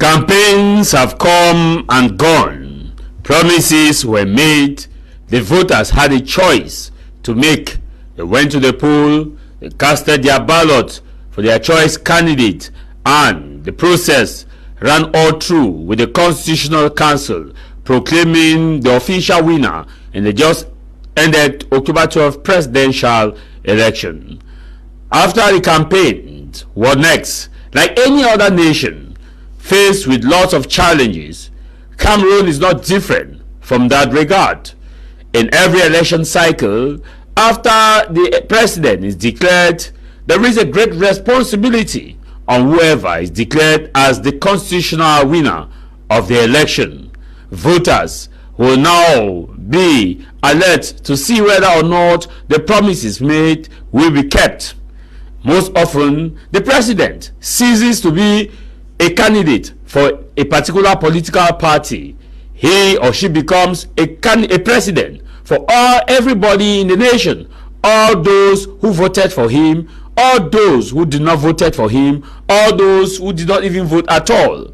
Campaigns have come and gone. Promises were made. The voters had a choice to make. They went to the poll, they casted their ballot for their choice candidate, and the process ran all through with the Constitutional Council proclaiming the official winner in the just ended October 12th presidential election. After the campaign, what next? Like any other nation faced with lots of challenges, Cameroon is not different from that regard. In every election cycle, after the president is declared, there is a great responsibility on whoever is declared as the constitutional winner of the election. Voters will now be alert to see whether or not the promises made will be kept. Most often, the president ceases to be a candidate for a particular political party. He or she becomes a president for everybody in the nation, all those who voted for him, all those who did not vote for him, all those who did not even vote at all.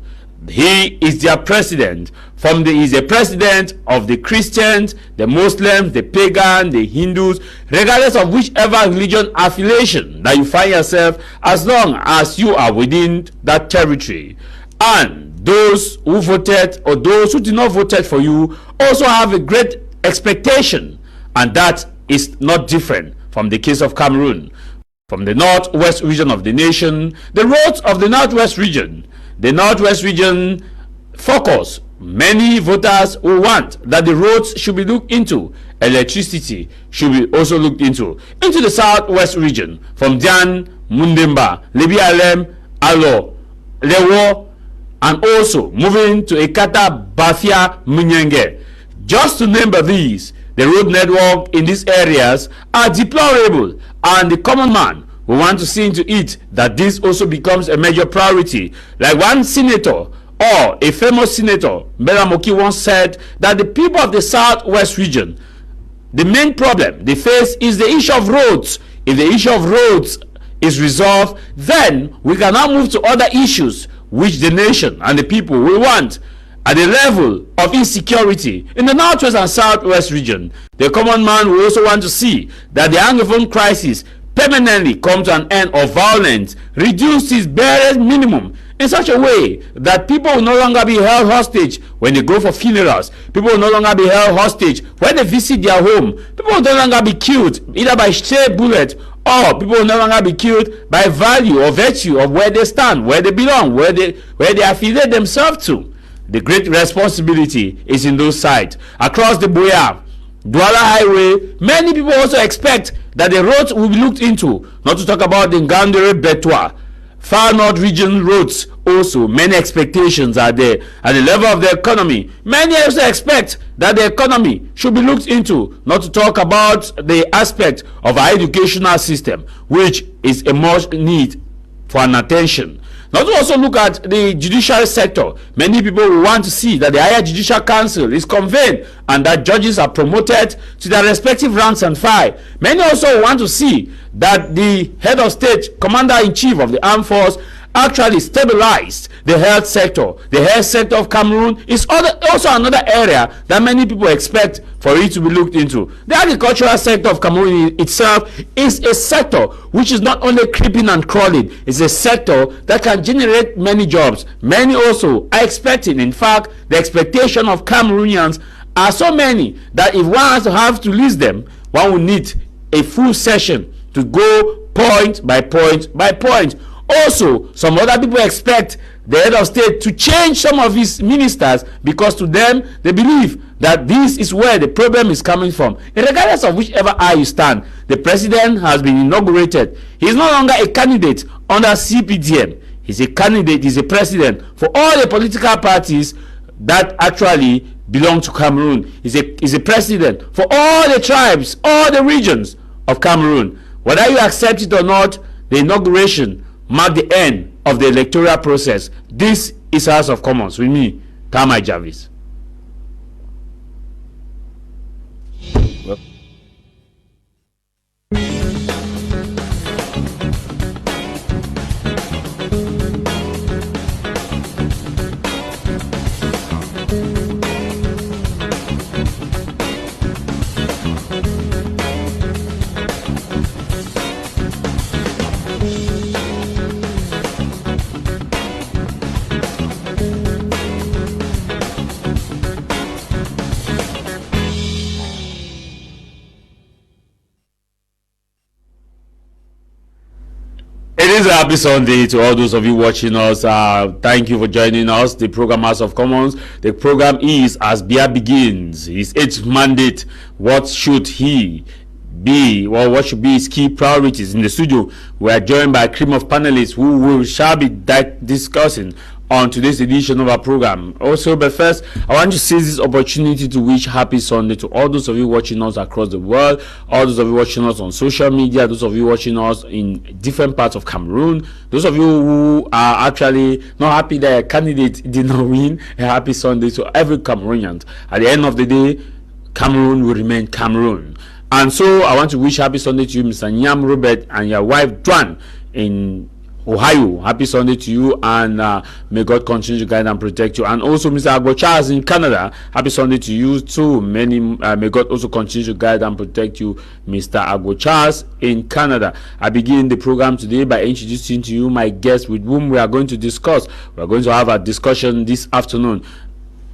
He is their president. He is a president of the Christians, the Muslims, the pagan, the Hindus, regardless of whichever religion affiliation that you find yourself, as long as you are within that territory. And those who voted or those who did not vote for you also have a great expectation, and that is not different from the case of Cameroon. From the northwest region of the nation, the roads of the northwest region, focus. Many voters will want that the roads should be looked into. Electricity should be also looked into the southwest region, from Jan, Mundemba, Lebialem, Alo, Lewo, and also moving to Ekata, Bafia, Munyenge. Just to name these, the road network in these areas are deplorable, and the common man will want to see into it that this also becomes a major priority. Like one senator, or a famous senator, Belamoki, once said that the people of the southwest region, the main problem they face is the issue of roads. If the issue of roads is resolved, then we can now move to other issues which the nation and the people will want. At the level of insecurity in the northwest and southwest region, the common man will also want to see that the Anglophone crisis permanently come to an end, of violence reduces barest minimum in such a way that people will no longer be held hostage when they go for funerals. People will no longer be held hostage when they visit their home. People will no longer be killed either by stray bullet, or people will no longer be killed by value or virtue of where they stand, where they belong, where they affiliate themselves to. The great responsibility is in those sides. Across the Biya, Douala Highway, many people also expect that the roads will be looked into, not to talk about the Ngandere Betwa. Far North region roads also, many expectations are there. At the level of the economy, many also expect that the economy should be looked into, not to talk about the aspect of our educational system, which is a much need for an attention. Not to also look at the judicial sector. Many people will want to see that the higher judicial council is convened and that judges are promoted to their respective ranks and file. Many also want to see that the head of state, commander-in-chief of the armed force, actually stabilized the health sector. The health sector of Cameroon is also another area that many people expect for it to be looked into. The agricultural sector of Cameroon itself is a sector which is not only creeping and crawling, it's a sector that can generate many jobs. Many also are expecting, in fact, the expectation of Cameroonians are so many that if one has to have to list them, one will need a full session to go point by point by point. Also, some other people expect the head of state to change some of his ministers, because to them they believe that this is where the problem is coming from. Regardless of whichever eye you stand, the president has been inaugurated. He is no longer a candidate under CPDM. He's a candidate, he's a president for all the political parties that actually belong to Cameroon. He's a president for all the tribes, all the regions of Cameroon. Whether you accept it or not, the inauguration mark the end of the electoral process. This is House of Commons with me, Tah Javis. It's a happy Sunday to all those of you watching us. Thank you for joining us. The program House of Commons. The program is As Biya Begins. His 8th mandate. What should he be? Well, what should be his key priorities? In the studio, we are joined by a cream of panelists who shall be discussing on today's edition of our program. Also, but first, I want to seize this opportunity to wish happy Sunday to all those of you watching us across the world, all those of you watching us on social media, those of you watching us in different parts of Cameroon, those of you who are actually not happy that a candidate did not win. A happy Sunday to every Cameroonian. At the end of the day, Cameroon will remain Cameroon. And so I want to wish happy Sunday to you, Mr. Nyam Robert, and your wife Dwan in Ohio. Happy Sunday to you, and may God continue to guide and protect you. And also Mr. Agbo Charles in Canada, happy Sunday to you too. May God also continue to guide and protect you, Mr. Agbo Charles in Canada. I begin the program today by introducing to you my guest with whom we are going to discuss. We are going to have a discussion this afternoon.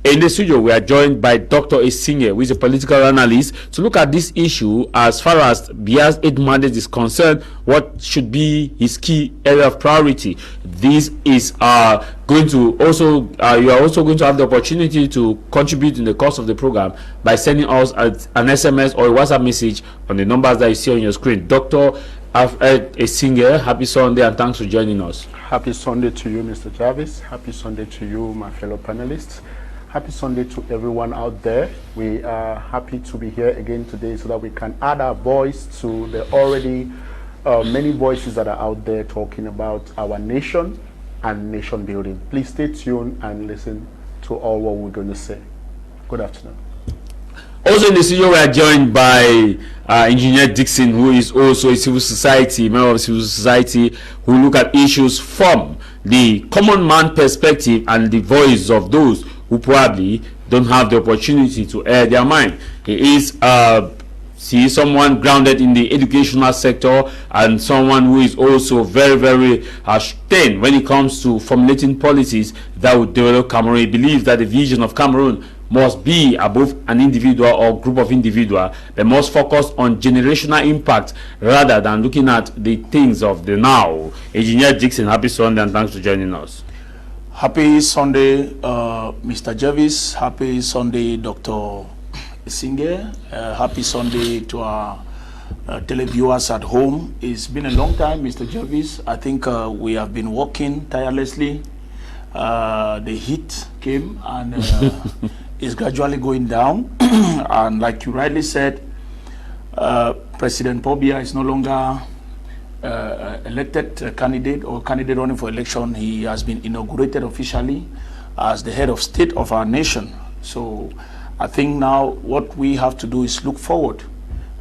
In the studio, we are joined by Dr. Esinge, who is a political analyst, to look at this issue as far as Biya's 8th mandate is concerned. What should be his key area of priority? This is going to also, you are also going to have the opportunity to contribute in the course of the program by sending us an SMS or a WhatsApp message on the numbers that you see on your screen. Dr. Esinge, happy Sunday and thanks for joining us. Happy Sunday to you, Mr. Javis. Happy Sunday to you, my fellow panelists. Happy Sunday to everyone out there. We are happy to be here again today so that we can add our voice to the already many voices that are out there talking about our nation and nation building. Please stay tuned and listen to all what we're going to say. Good afternoon. Also in the studio, we are joined by Engineer Dixon, who is also a civil society member of civil society, who look at issues from the common man perspective and the voice of those who probably don't have the opportunity to air their mind. He is someone grounded in the educational sector and someone who is also very, very stern when it comes to formulating policies that would develop Cameroon. He believes that the vision of Cameroon must be above an individual or group of individuals. They must focus on generational impact rather than looking at the things of the now. Engineer Dixon, happy Sunday and thanks for joining us. Happy Sunday, Mr. Javis. Happy Sunday, Dr. Esinge. Happy Sunday to our televiewers at home. It's been a long time, Mr. Javis. I think we have been working tirelessly. The heat came and it's gradually going down. And like you rightly said, President Biya is no longer elected candidate or candidate running for election. He has been inaugurated officially as the head of state of our nation. So I think now what we have to do is look forward.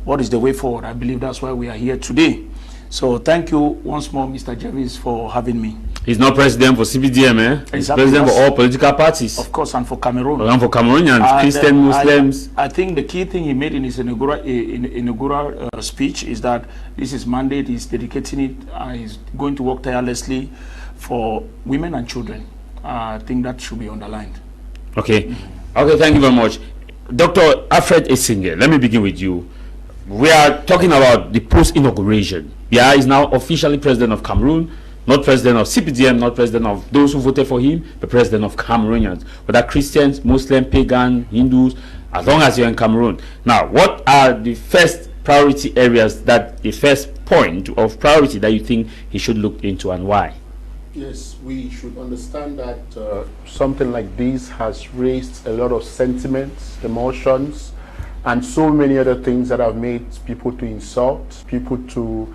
What is the way forward? I believe that's why we are here today. So thank you once more, Mr. Javis, for having me. He's not president for CPDM, eh? He's president for all political parties. Of course, and for Cameroon. And for Cameroonians, Christian, Muslims. I think the key thing he made in his inaugural speech is that this is mandate, he's dedicating it, he's going to work tirelessly for women and children. I think that should be underlined. Okay. Okay, thank you very much. Dr. Alfred Esinge, let me begin with you. We are talking about the post-inauguration. Biya is now officially president of Cameroon, not president of CPDM, not president of those who voted for him, but president of Cameroonians, whether Christians, Muslims, pagan, Hindus, as long as you're in Cameroon. Now, what are the first priority areas, that the first point of priority that you think he should look into, and why? Yes, we should understand that something like this has raised a lot of sentiments, emotions, and so many other things that have made people to insult, people to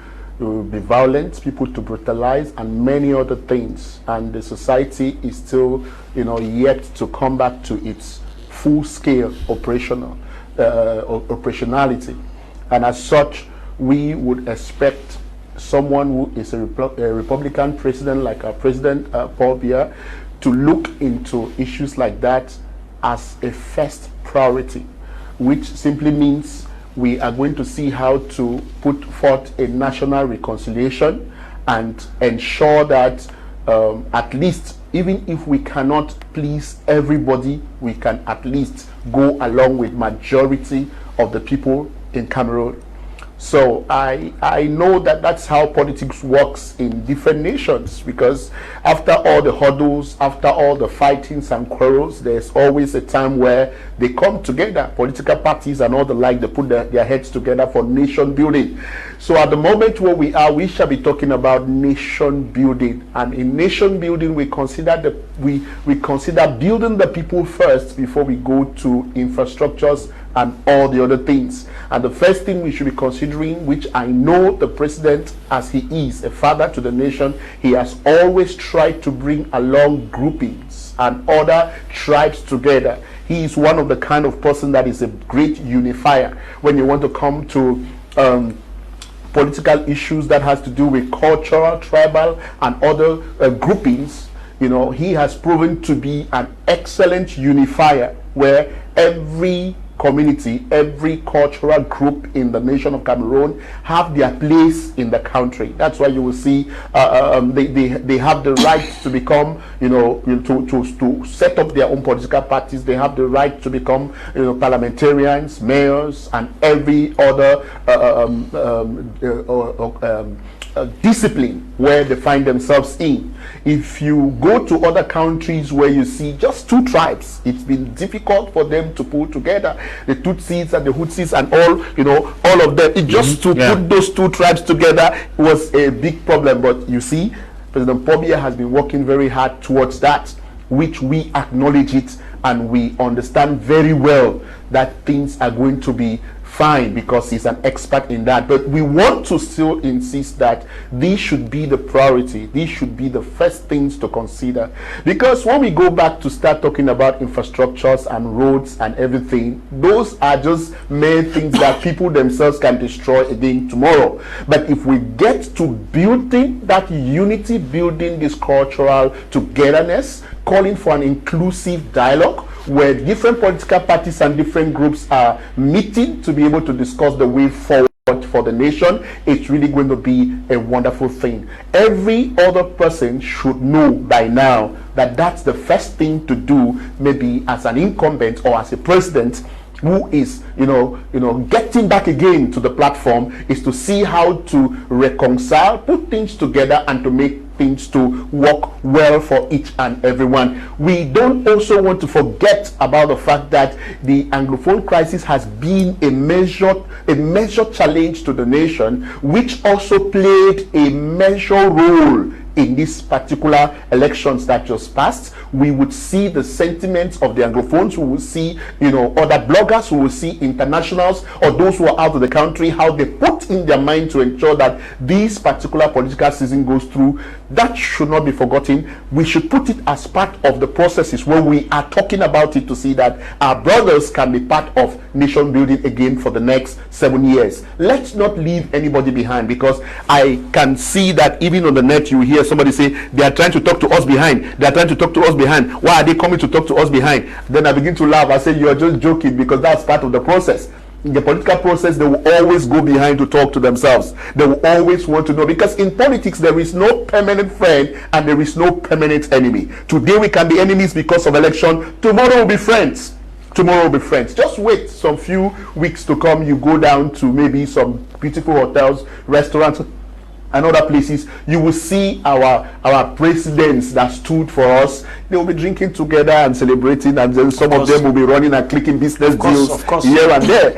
be violent, people to brutalize, and many other things. And the society is still, yet to come back to its full-scale operationality. And as such, we would expect someone who is a Republican president like our President Biya to look into issues like that as a first priority, which simply means we are going to see how to put forth a national reconciliation and ensure that at least, even if we cannot please everybody, we can at least go along with majority of the people in Cameroon. So I know that that's how politics works in different nations, because after all the hurdles, after all the fightings and quarrels, there's always a time where they come together, political parties and all the like, they put their heads together for nation building. So at the moment where we are, we shall be talking about nation building. And in nation building, we consider we consider building the people first before we go to infrastructures and all the other things. And the first thing we should be considering, which I know the president, as he is a father to the nation, he has always tried to bring along groupings and other tribes together. He is one of the kind of person that is a great unifier when you want to come to political issues that has to do with cultural, tribal and other groupings. You know, he has proven to be an excellent unifier, where every community, every cultural group in the nation of Cameroon have their place in the country. That's why you will see they have the right to become, you know, to set up their own political parties. They have the right to become, you know, parliamentarians, mayors, and every other discipline where they find themselves in. If you go to other countries where you see just two tribes, it's been difficult for them to pull together. The Tutsis and the Hutsis and all, you know, all of them. It just to put those two tribes together was a big problem. But you see, President Biya has been working very hard towards that, which we acknowledge it, and we understand very well that things are going to be fine because he's an expert in that. But we want to still insist that these should be the priority. These should be the first things to consider, because when we go back to start talking about infrastructures and roads and everything, those are just mere things that people themselves can destroy again tomorrow. But if we get to building that unity, building this cultural togetherness, calling for an inclusive dialogue where different political parties and different groups are meeting to be able to discuss the way forward for the nation, it's really going to be a wonderful thing. Every other person should know by now that that's the first thing to do, maybe as an incumbent or as a president who is, you know, getting back again to the platform, is to see how to reconcile, put things together, and to make things to work well for each and everyone. We don't also want to forget about the fact that the Anglophone crisis has been a major challenge to the nation, which also played a major role in these particular elections that just passed. We would see the sentiments of the Anglophones, we will see, you know, other bloggers, we will see internationals or those who are out of the country, how they put in their mind to ensure that this particular political season goes through. That should not be forgotten. We should put it as part of the processes when we are talking about it, to see that our brothers can be part of nation building again for the next 7 years. Let's not leave anybody behind, because I can see that even on the net you hear somebody say they are trying to talk to us behind. They are trying to talk to us behind. Why are they coming to talk to us behind? Then I begin to laugh. I say, you're just joking, because that's part of the process. In the political process, they will always go behind to talk to themselves. They will always want to know, because in politics there is no permanent friend and there is no permanent enemy. Today we can be enemies because of election. Tomorrow we'll be friends. Tomorrow will be friends. Just wait some few weeks to come. You go down to maybe some beautiful hotels, restaurants and other places, you will see our presidents that stood for us. They will be drinking together and celebrating, and then some of them will be running and clicking business deals here and there.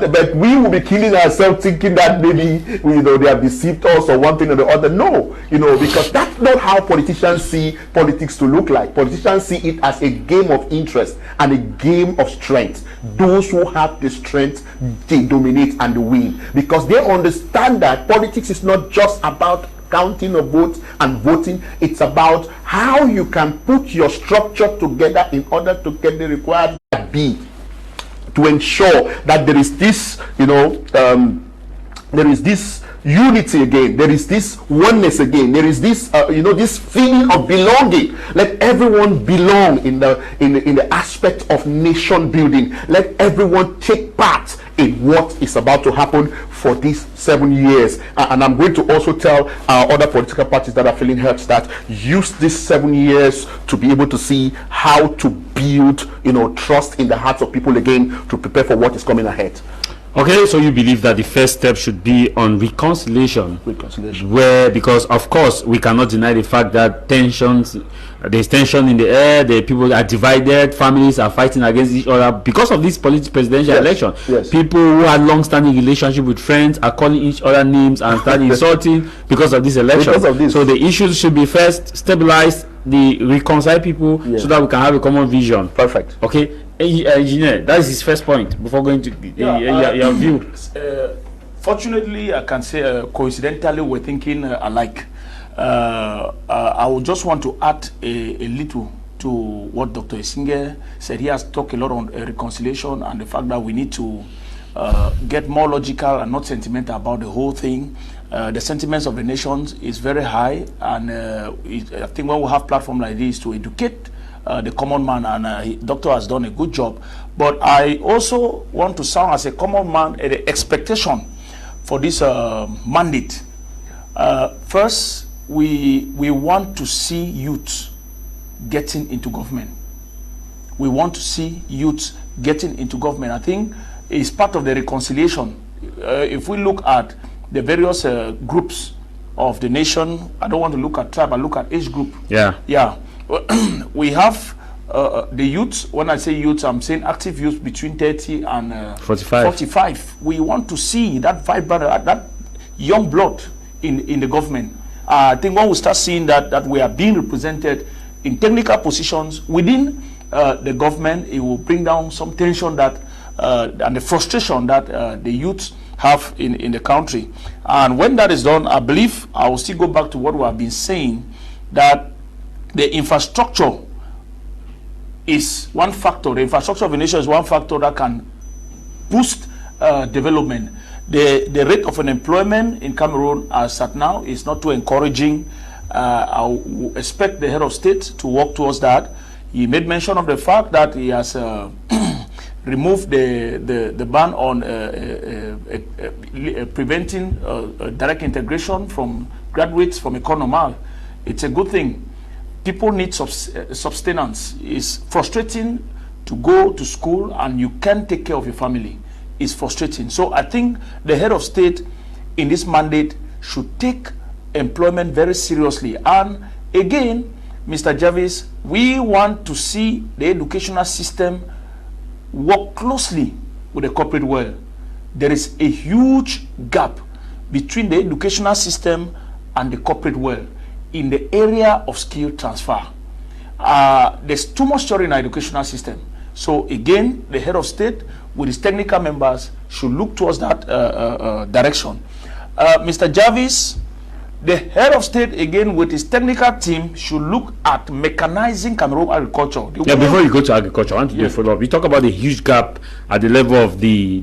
But we will be killing ourselves thinking that maybe, you know, they have deceived us or one thing or the other. No, you know, because that's not how politicians see politics to look like. Politicians see it as a game of interest and a game of strength. Those who have the strength, they dominate and they win, because they understand that politics is not just about counting of votes and voting. It's about how you can put your structure together in order to get the required B, to ensure that there is this, you know, there is this unity again, there is this oneness again, there is this you know, this feeling of belonging. Let everyone belong in the aspect of nation building. Let everyone take part in what is about to happen for these 7 years. And I'm going to also tell our other political parties that are feeling hurt that use these 7 years to be able to see how to build, you know, trust in the hearts of people again, to prepare for what is coming ahead. Okay, so you believe that the first step should be on reconciliation. Reconciliation. Where, because of course we cannot deny the fact that there's tension in the air, the people are divided, families are fighting against each other because of this presidential election. Yes. People who had long-standing relationship with friends are calling each other names and start insulting because of this election. Because of this. So the issues should be first stabilized, reconcile people, so that we can have a common vision. Perfect. Okay. Engineer, that is his first point before going to your view. Fortunately, I can say coincidentally we're thinking alike. I would just want to add a little to what Dr. Isinge said. He has talked a lot on reconciliation and the fact that we need to get more logical and not sentimental about the whole thing. The sentiments of the nations is very high, and I think when we have platform like this to educate the common man, and Doctor has done a good job. But I also want to sound as a common man the expectation for this mandate. First, we want to see youth getting into government. We want to see youth getting into government. I think it's part of the reconciliation. If we look at the various groups of the nation, I don't want to look at tribe, I look at age group. Yeah. We have the youth. When I say youth, I'm saying active youth between 30 and 45. We want to see that vibrant, that young blood in the government. I think when we start seeing that we are being represented in technical positions within the government, it will bring down some tension that and the frustration that the youth have in the country. And when that is done, I believe I will still go back to what we have been saying, that the infrastructure is one factor. The infrastructure of a nation is one factor that can boost development. The rate of unemployment in Cameroon as at now is not too encouraging. I will expect the head of state to work towards that. He made mention of the fact that he has removed the ban on preventing direct integration from graduates from Economal. It's a good thing. People need sustenance. It's frustrating to go to school and you can't take care of your family. It's frustrating. So I think the head of state in this mandate should take employment very seriously. And again, Mr. Javis, we want to see the educational system work closely with the corporate world. There is a huge gap between the educational system and the corporate world in the area of skill transfer. There's too much story in our educational system. So again, the head of state with his technical members should look towards that direction. Mr. Javis, the head of state again with his technical team should look at mechanizing Cameroon agriculture. Before you go to agriculture, I want to do a follow-up. We talk about the huge gap at the level of the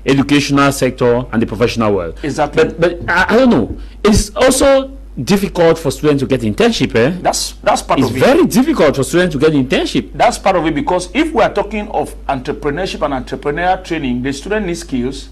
educational sector and the professional world. Exactly. But I don't know. It's also difficult for students to get internship. That's part of it. It's very difficult for students to get internship. That's part of it, because if we are talking of entrepreneurship and entrepreneurial training, the student needs skills,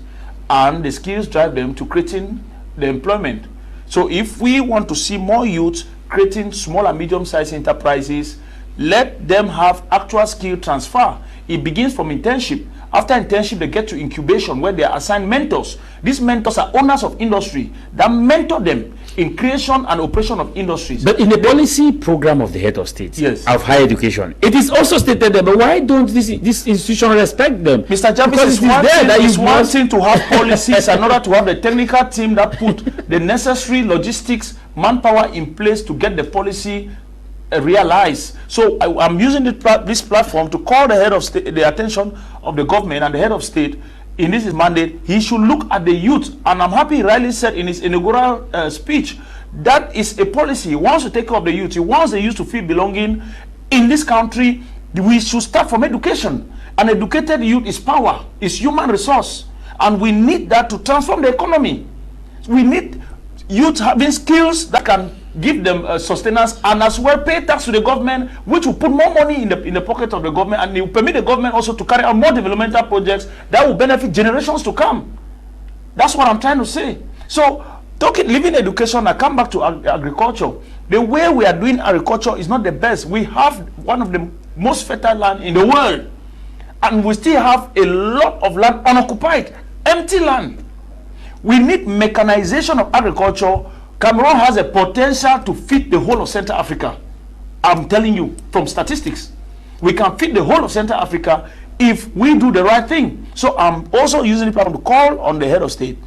and the skills drive them to creating the employment. So if we want to see more youth creating small and medium-sized enterprises, let them have actual skill transfer. It begins from internship. After internship, they get to incubation, where they are assigned mentors. These mentors are owners of industry that mentor them in creation and operation of industries. But in the policy program of the head of state, yes, of higher education, it is also stated there. But why don't this institution respect them? Mr. Javis, it's one thing to have policies, another to have the technical team that put the necessary logistics, manpower in place to get the policy realized. So I'm using this platform to call the head of state, the attention of the government and the head of state in this mandate. He should look at the youth, and I'm happy Riley said in his inaugural speech that is a policy. He wants to take care of the youth. He wants the youth to feel belonging in this country. We should start from education. An educated youth is power, is human resource, and we need that to transform the economy. We need youth having skills that can give them sustenance, and as well pay tax to the government, which will put more money in the pocket of the government, and it will permit the government also to carry out more developmental projects that will benefit generations to come. That's what I'm trying to say. So leaving education, I come back to agriculture. The way we are doing agriculture is not the best. We have one of the most fertile land in the world, and we still have a lot of land unoccupied, empty land. We need mechanization of agriculture. Cameroon has a potential to feed the whole of Central Africa. I'm telling you from statistics. We can feed the whole of Central Africa if we do the right thing. So I'm also using the platform to call on the head of state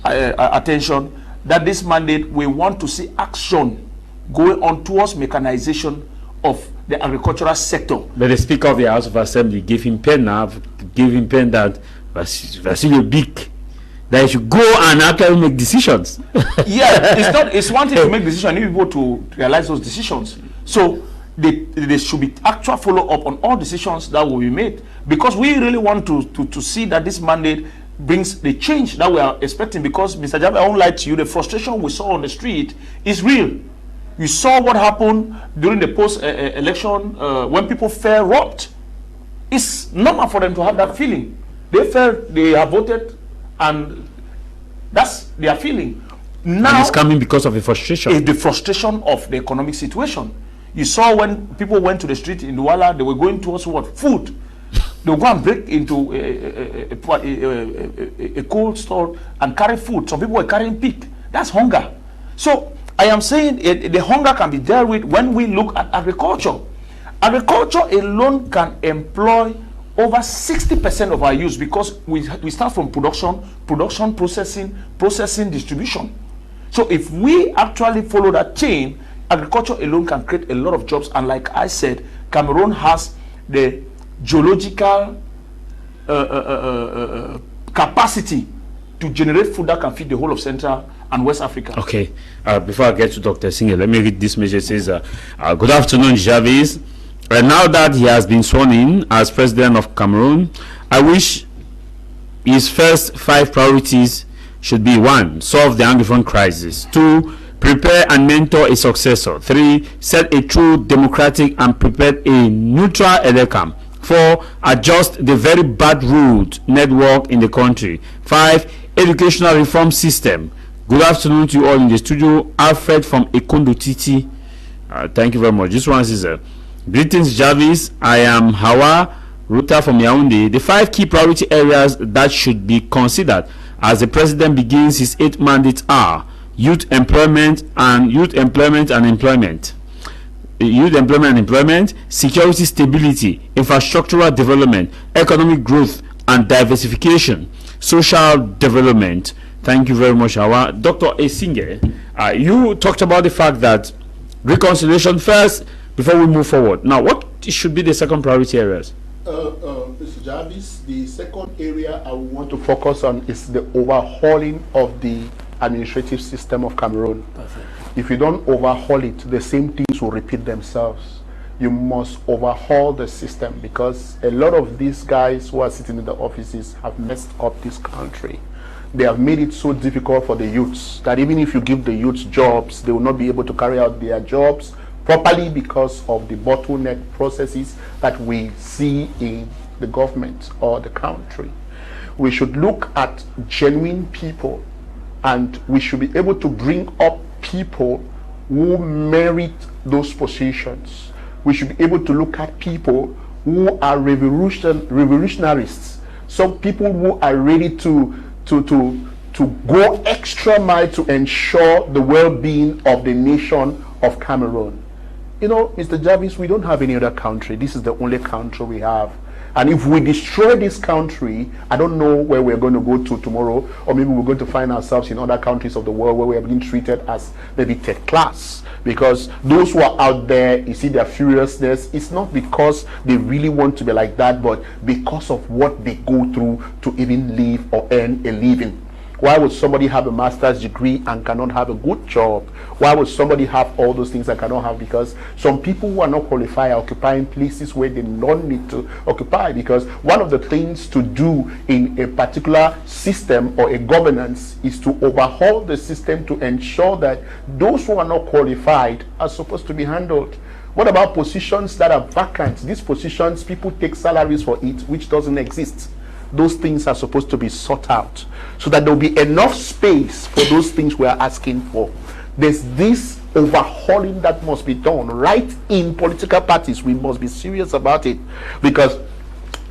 attention that this mandate, we want to see action going on towards mechanization of the agricultural sector. But the Speaker of the House of Assembly gave him pen that Vasilio Big, that he should go and actually make decisions. Yeah, it's one thing to make decisions, need people to realize those decisions. So there should be actual follow-up on all decisions that will be made, because we really want to see that this mandate brings the change that we are expecting. Because Mr. Javis, I won't lie to you, the frustration we saw on the street is real. You saw what happened during the post-election when people felt robbed. It's normal for them to have that feeling. They felt they have voted, and that's their feeling. Now and it's coming because of the frustration. It's the frustration of the economic situation. You saw when people went to the street in Douala, they were going towards what? Food. They would go and break into a cold store and carry food. Some people were carrying pig. That's hunger. So I am saying the hunger can be dealt with when we look at agriculture. Agriculture alone can employ over 60% of our youth, because we start from production, processing, distribution. So if we actually follow that chain, agriculture alone can create a lot of jobs. And like I said, Cameroon has the geological capacity to generate food that can feed the whole of Central and West Africa. Okay, before I get to Dr. Singer, let me read this message. It says, good afternoon, Javis. Now that he has been sworn in as president of Cameroon, I wish his first 5 priorities should be: 1. Solve the Anglophone crisis; 2. Prepare and mentor a successor; 3. Set a true democratic and prepared a neutral ELECAM; 4. Adjust the very bad road network in the country; 5. Educational reform system. Good afternoon to you all in the studio. Alfred from Ekondo Titi. Thank you very much. This one is greetings, Javis. I am Hawa Ruta from Yaoundé. The 5 key priority areas that should be considered as the president begins his 8th mandate are: youth employment and employment, security stability, infrastructural development, economic growth and diversification, social development. Thank you very much, Hawa. Dr. Esinge, you talked about the fact that reconciliation first before we move forward. Now, what should be the second priority areas? Mr. Javis, the second area I want to focus on is the overhauling of the administrative system of Cameroon. Perfect. If you don't overhaul it, the same things will repeat themselves. You must overhaul the system, because a lot of these guys who are sitting in the offices have messed up this country. They have made it so difficult for the youths that even if you give the youths jobs, they will not be able to carry out their jobs properly because of the bottleneck processes that we see in the government or the country. We should look at genuine people, and we should be able to bring up people who merit those positions. We should be able to look at people who are revolutionists, some people who are ready to go extra mile to ensure the well-being of the nation of Cameroon. You know, Mr. Javis, we don't have any other country. This is the only country we have. And if we destroy this country, I don't know where we're going to go to tomorrow, or maybe we're going to find ourselves in other countries of the world where we are being treated as maybe third class. Because those who are out there, you see their furiousness, it's not because they really want to be like that, but because of what they go through to even live or earn a living. Why would somebody have a master's degree and cannot have a good job? Why would somebody have all those things and cannot have? Because some people who are not qualified are occupying places where they don't need to occupy. Because one of the things to do in a particular system or a governance is to overhaul the system to ensure that those who are not qualified are supposed to be handled. What about positions that are vacant? These positions, people take salaries for it, which doesn't exist. Those things are supposed to be sought out so that there will be enough space for those things we are asking for. There's this overhauling that must be done right in political parties. We must be serious about it, because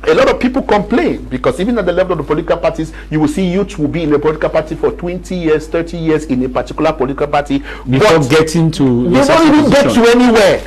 A lot of people complain because even at the level of the political parties, you will see youths will be in a political party for 20 years, 30 years in a particular political party. Before getting to... They don't even get to anywhere.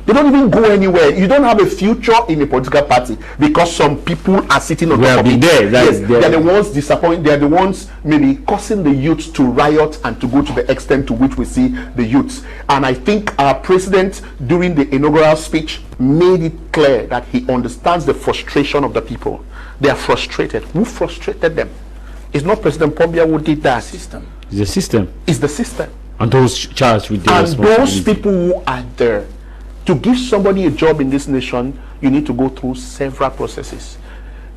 They don't even go anywhere. You don't have a future in a political party because some people are sitting on top of it. Yes, they are the ones disappointing. They are the ones maybe causing the youth to riot and to go to the extent to which we see the youths. And I think our president, during the inaugural speech, made it clear that he understands the frustration of the people. They are frustrated. Who frustrated them? It's not President Biya who did that. System. It's the system. It's the system. And those charged with the And responsibility. those people who are there. To give somebody a job in this nation, you need to go through several processes.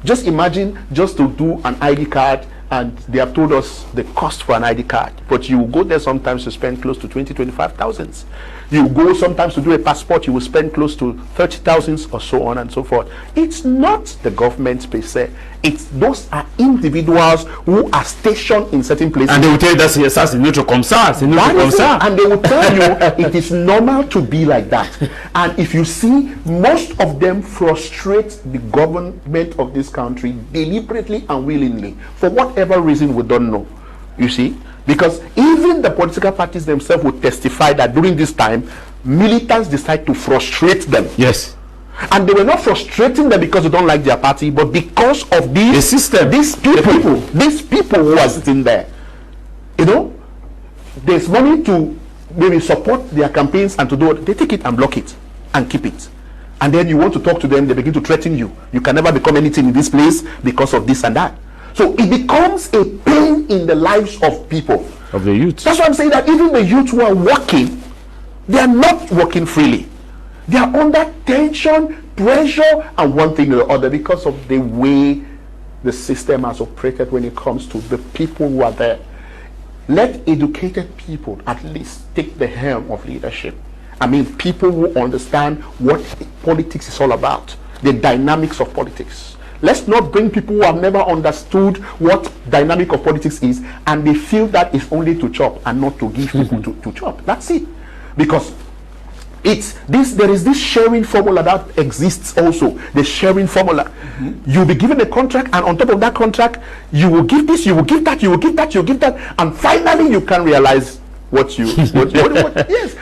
Just imagine just to do an ID card, and they have told us the cost for an ID card, but you will go there sometimes to spend close to 25,000. You go sometimes to do a passport, you will spend close to 30,000 or so on and so forth. It's not the government per se. It's those are individuals who are stationed in certain places. And they will tell you that's c'est notre comme ça, c'est notre That comme is it. ça. And they will tell you it is normal to be like that. And if you see, most of them frustrate the government of this country deliberately and willingly for whatever reason we don't know. You see, because even the political parties themselves will testify that during this time, militants decide to frustrate them. Yes. And they were not frustrating them because they don't like their party, but because of The system. these people who are sitting there. You know, there's money to maybe support their campaigns and to do it. They take it and block it and keep it. And then you want to talk to them, they begin to threaten you. You can never become anything in this place because of this and that. So it becomes a pain in the lives of people. Of the youth. That's why I'm saying that even the youth who are working, they are not working freely. They are under tension, pressure, and one thing or the other because of the way the system has operated when it comes to the people who are there. Let educated people at least take the helm of leadership. I mean, people who understand what politics is all about, the dynamics of politics. Let's not bring people who have never understood what dynamic of politics is, and they feel that it's only to chop and not to give people to chop. That's it. Because it's this, there is this sharing formula that exists also, the sharing formula. You'll be given a contract, and on top of that contract, you will give this, you will give that, you will give that, you will give that, and finally you can realize what you yes,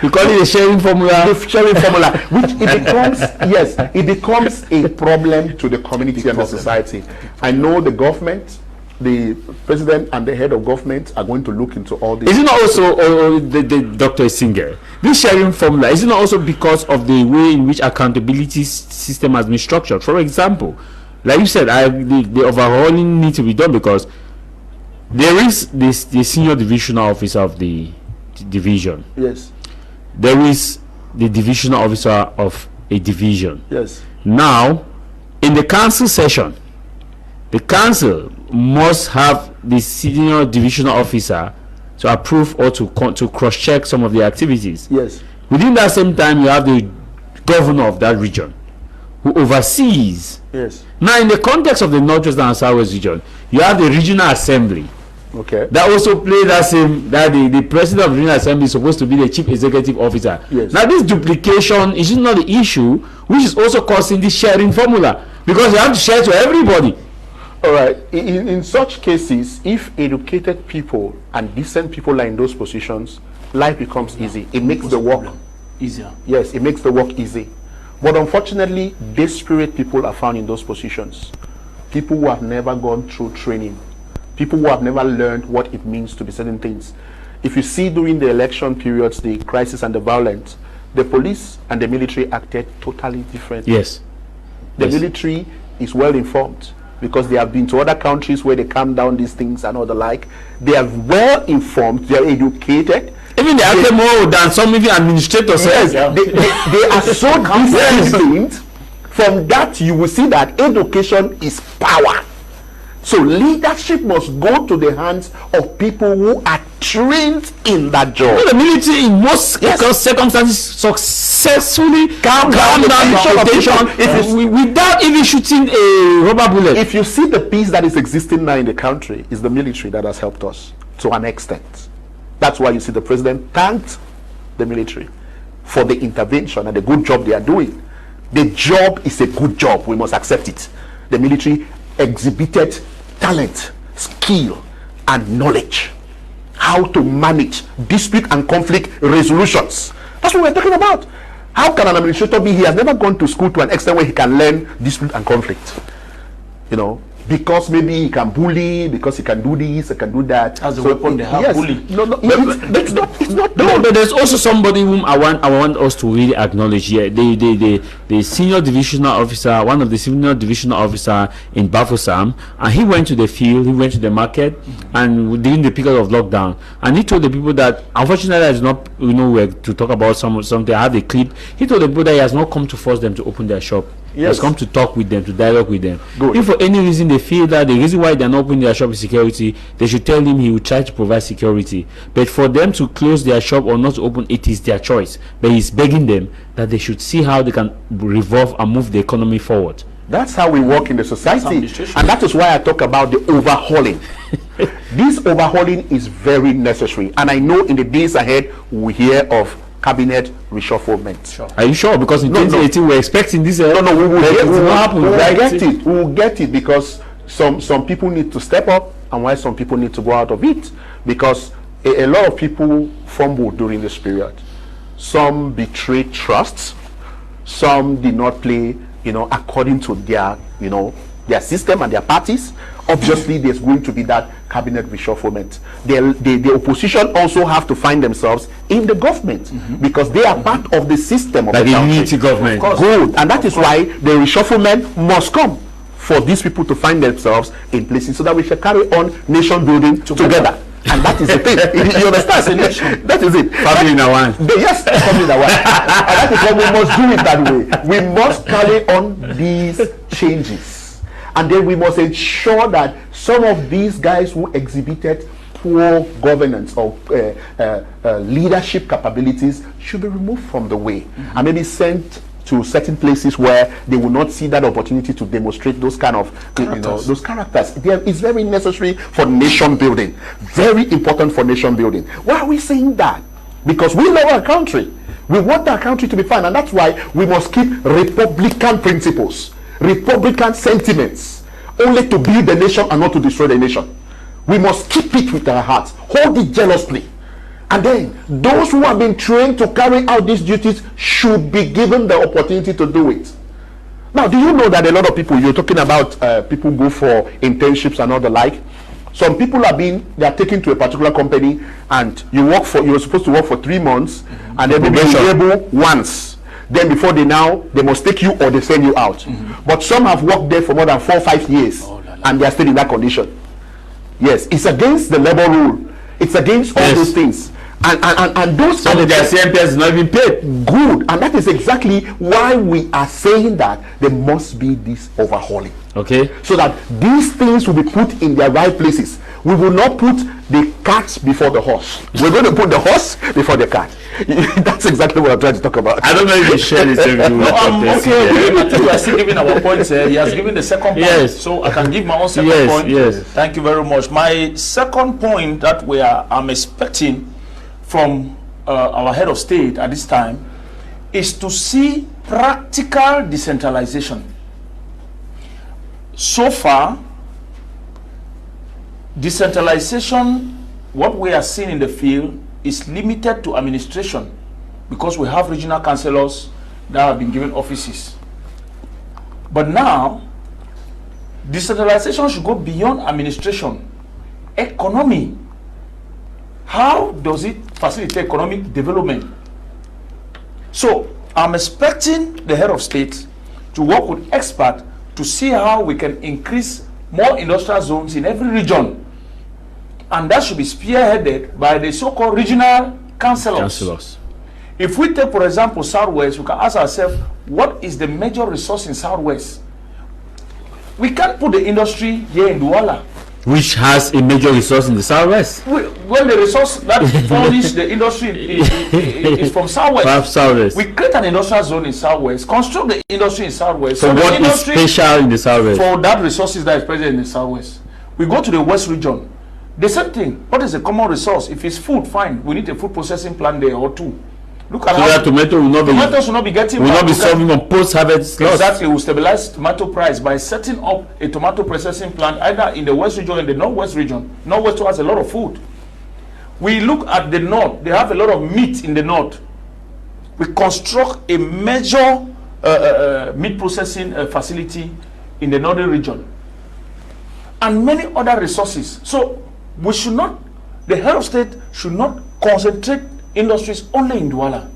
You call it a sharing formula. the sharing formula, which it becomes yes, it becomes a problem to the community and the society. I know the government, the president and the head of government are going to look into all this. Is it not also the Dr. Singer? This sharing formula, is it not also because of the way in which accountability system has been structured? For example, like you said, the overhauling needs to be done because there is the senior divisional officer of the division. Yes. There is the divisional officer of a division. Yes. Now, in the council session, the council must have the senior divisional officer to approve or to cross-check some of the activities. Yes. Within that same time, you have the governor of that region who oversees. Yes. Now, in the context of the Northwest and Southwest region, you have the regional assembly Okay. that also play that same, that the president of the regional assembly is supposed to be the chief executive officer. Yes. Now, this duplication is not the issue, which is also causing this sharing formula, because you have to share to everybody. All right. In such cases, if educated people and decent people are in those positions, life becomes easy. It makes the work easier. Yes, it makes the work easy. But unfortunately, desperate people are found in those positions. People who have never gone through training. People who have never learned what it means to be certain things. If you see during the election periods, the crisis and the violence, the police and the military acted totally differently. Yes. The Yes. military is well informed because they have been to other countries where they calm down these things and all the like. They are well informed, they are educated. Even they acted more than some even administrators. Yes, Yes. they are so disciplined. From that, you will see that education is power. So leadership must go to the hands of people who are trained in that job. The military in most circumstances successfully calm down the tension without even shooting a rubber bullet. If you see the peace that is existing now in the country, it's the military that has helped us to an extent. That's why you see the president thanked the military for the intervention and the good job they are doing. The job is a good job. We must accept it. the military exhibited talent, skill, and knowledge. How to manage dispute and conflict resolutions. That's what we're talking about. How can an administrator be? He has never gone to school to an extent where he can learn dispute and conflict. You know, because maybe he can bully, because he can do this, he can do that. As a weapon, they have bully. It's not. No, but there's also somebody whom I want us to really acknowledge here. The senior divisional officer, one of the senior divisional officer in Bafokeng, and he went to the field, he went to the market, and during the period of lockdown, and he told the people that, unfortunately, it's not, to talk about something. I have a clip. He told the people that he has not come to force them to open their shop. He has come to talk with them, to dialogue with them. Good. If for any reason they feel that the reason why they're not opening their shop is security, they should tell him he will try to provide security. But for them to close their shop or not to open, it is their choice. But he's begging them that they should see how they can revolve and move the economy forward. That's how we work in the society. And that is why I talk about the overhauling. This overhauling is very necessary. And I know in the days ahead, we hear of cabinet reshufflement. Sure. Are you sure? Because in 2018 we're expecting this. We will get it because some people need to step up, and why some people need to go out of it, because a lot of people fumbled during this period. Some betrayed trusts, some did not play according to their their system and their parties. Obviously there's going to be that cabinet reshufflement. The opposition also have to find themselves in the government, because they are part of the system of the unity government. Good. And that is why the reshufflement must come, for these people to find themselves in places, so that we shall carry on nation building together. And that is the thing. You understand? That is it. Family in one. Yes, family in one. And that is why we must do it that way. We must carry on these changes. And then we must ensure that some of these guys who exhibited poor governance or leadership capabilities should be removed from the way, and maybe sent to certain places where they will not see that opportunity to demonstrate those kind of those characters. It's very necessary for nation building, very important for nation building. Why are we saying that? Because we love our country, we want our country to be fine, and that's why we must keep Republican principles, Republican sentiments, only to build the nation and not to destroy the nation. We must keep it with our hearts, hold it jealously. And then those who have been trained to carry out these duties should be given the opportunity to do it. Now, do you know that a lot of people, you're talking about people go for internships and all the like. Some people they are taken to a particular company, and you're supposed to work for 3 months, and then they'll be able once. Then before they must take you or they send you out. But some have worked there for more than 4 or 5 years, and they are still in that condition. Yes, it's against the labor rule. It's against all those things. And those some of their CMPS is not even paid. Good. And that is exactly why we are saying that there must be this overhauling. Okay. So that these things will be put in their right places. We will not put the cart before the horse. We're going to put the horse before the cart. That's exactly what I'm trying to talk about. I don't know if you share this with you. Okay. I think we are still giving our points. He has given the second point. Yes. So I can give my own second point. Yes. Thank you very much. My second point that I'm expecting from our head of state at this time is to see practical decentralization. So far, decentralization, what we are seeing in the field, is limited to administration, because we have regional councillors that have been given offices. But now, decentralization should go beyond administration. Economy. How does it facilitate economic development? So, I'm expecting the head of state to work with experts to see how we can increase more industrial zones in every region. And that should be spearheaded by the so-called regional councillors. If we take, for example, Southwest, we can ask ourselves, what is the major resource in Southwest? We can't put the industry here in Douala, which has a major resource in the Southwest. When the resource that furnish the industry is from Southwest. We create an industrial zone in Southwest, construct the industry in Southwest. So what is special in the Southwest? For that resources that is present in the Southwest. We go to the West region. The same thing. What is the common resource? If it's food, fine. We need a food processing plant there or two. Look at so how that tomatoes will not be getting will not be solving on post-harvest loss. Exactly, will stabilize tomato price by setting up a tomato processing plant either in the west region or in the northwest region. Northwest has a lot of food. We look at the north, they have a lot of meat in the north. We construct a major meat processing facility in the northern region and many other resources. So we should not, the head of state should not concentrate industries only in Douala.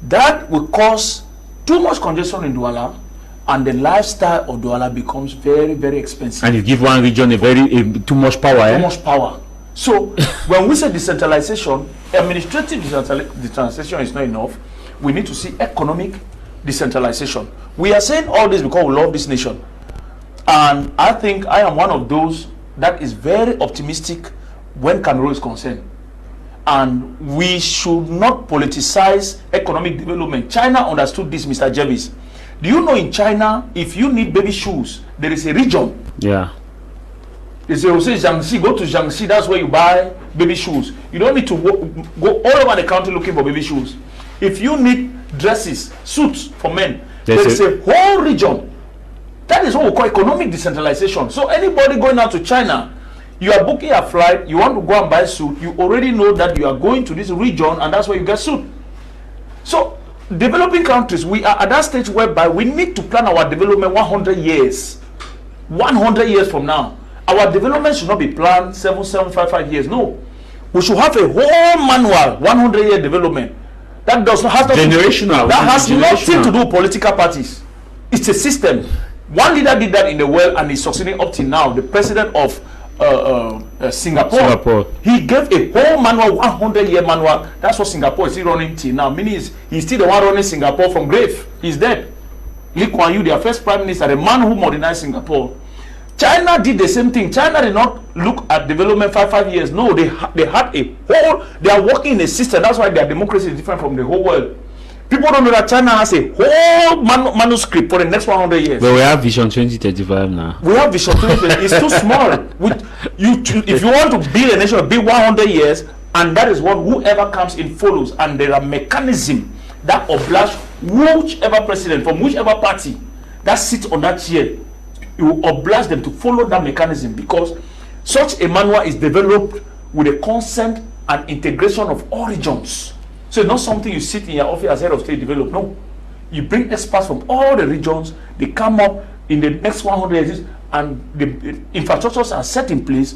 That will cause too much congestion in Douala, and the lifestyle of Douala becomes very, very expensive. And you give one region too much power. Too much power. So when we say decentralization, administrative decentralization is not enough. We need to see economic decentralization. We are saying all this because we love this nation. And I think I am one of those that is very optimistic when Cameroon is concerned. And we should not politicize economic development. China understood this, Mr. Javis. Do you know in China, if you need baby shoes, there is a region. Yeah. They say, Jiangxi, go to Jiangxi, that's where you buy baby shoes. You don't need to go all over the country looking for baby shoes. If you need dresses, suits for men, there is a whole region. That is what we call economic decentralization. So anybody going out to China, you are booking a flight, you want to go and buy suit, you already know that you are going to this region and that's where you get suit. So developing countries, we are at that stage whereby we need to plan our development 100 years. 100 years from now. Our development should not be planned 7, years. No. We should have a whole manual, 100-year development. That does not have to generational. That has nothing to do with political parties. It's a system. One leader did that in the world and is succeeding up till now. The president of Singapore. He gave a whole manual, 100-year manual. That's what Singapore is still running till now. Meaning he's still the one running Singapore from grave. He's dead. Lee Kuan Yew, their first prime minister, the man who modernized Singapore. China did the same thing. China did not look at development 5 years. No, they had a whole, they are working in a system. That's why their democracy is different from the whole world. People don't know that China has a whole manuscript for the next 100 years. But we have Vision 2035 now. We have Vision 2035. It's too small. If you want to build a nation, build 100 years, and that is what whoever comes in follows. And there are mechanisms that oblige whichever president from whichever party that sits on that chair. You will oblige them to follow that mechanism, because such a manual is developed with the consent and integration of all regions. So it's not something you sit in your office as head of state develop. No, you bring experts from all the regions. They come up in the next 100 years, and the infrastructures are set in place,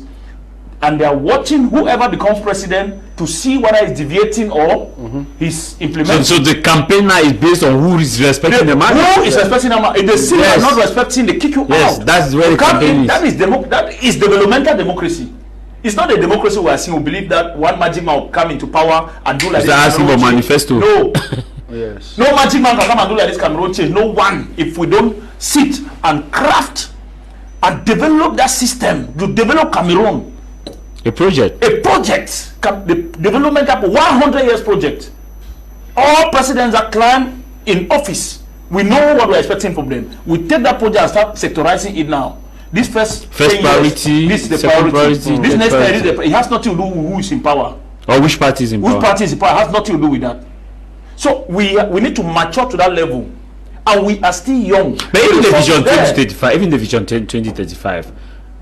and they are watching whoever becomes president to see whether he's deviating or he's implementing. So the campaign now is based on who is respecting the man. Who is respecting the man? If they see are not respecting, they kick you out. That's where the campaign is. That is developmental democracy. It's not a democracy we are seeing. We believe that one magic man will come into power and do like this. Asking for manifesto. No. Yes. No magic man can come and do like this Cameroon change. No one. If we don't sit and craft and develop that system, to develop Cameroon. A project. The development of 100 years project. All presidents that climb in office, we know what we're expecting from them. We take that project and start sectorizing it now. This first priority, years, this is the priority. This next year, it has nothing to do with who is in power. Or which party is in power. Which party is in power has nothing to do with that. So we need to mature to that level. And we are still young. But even the Vision 2035, even the Vision 2035,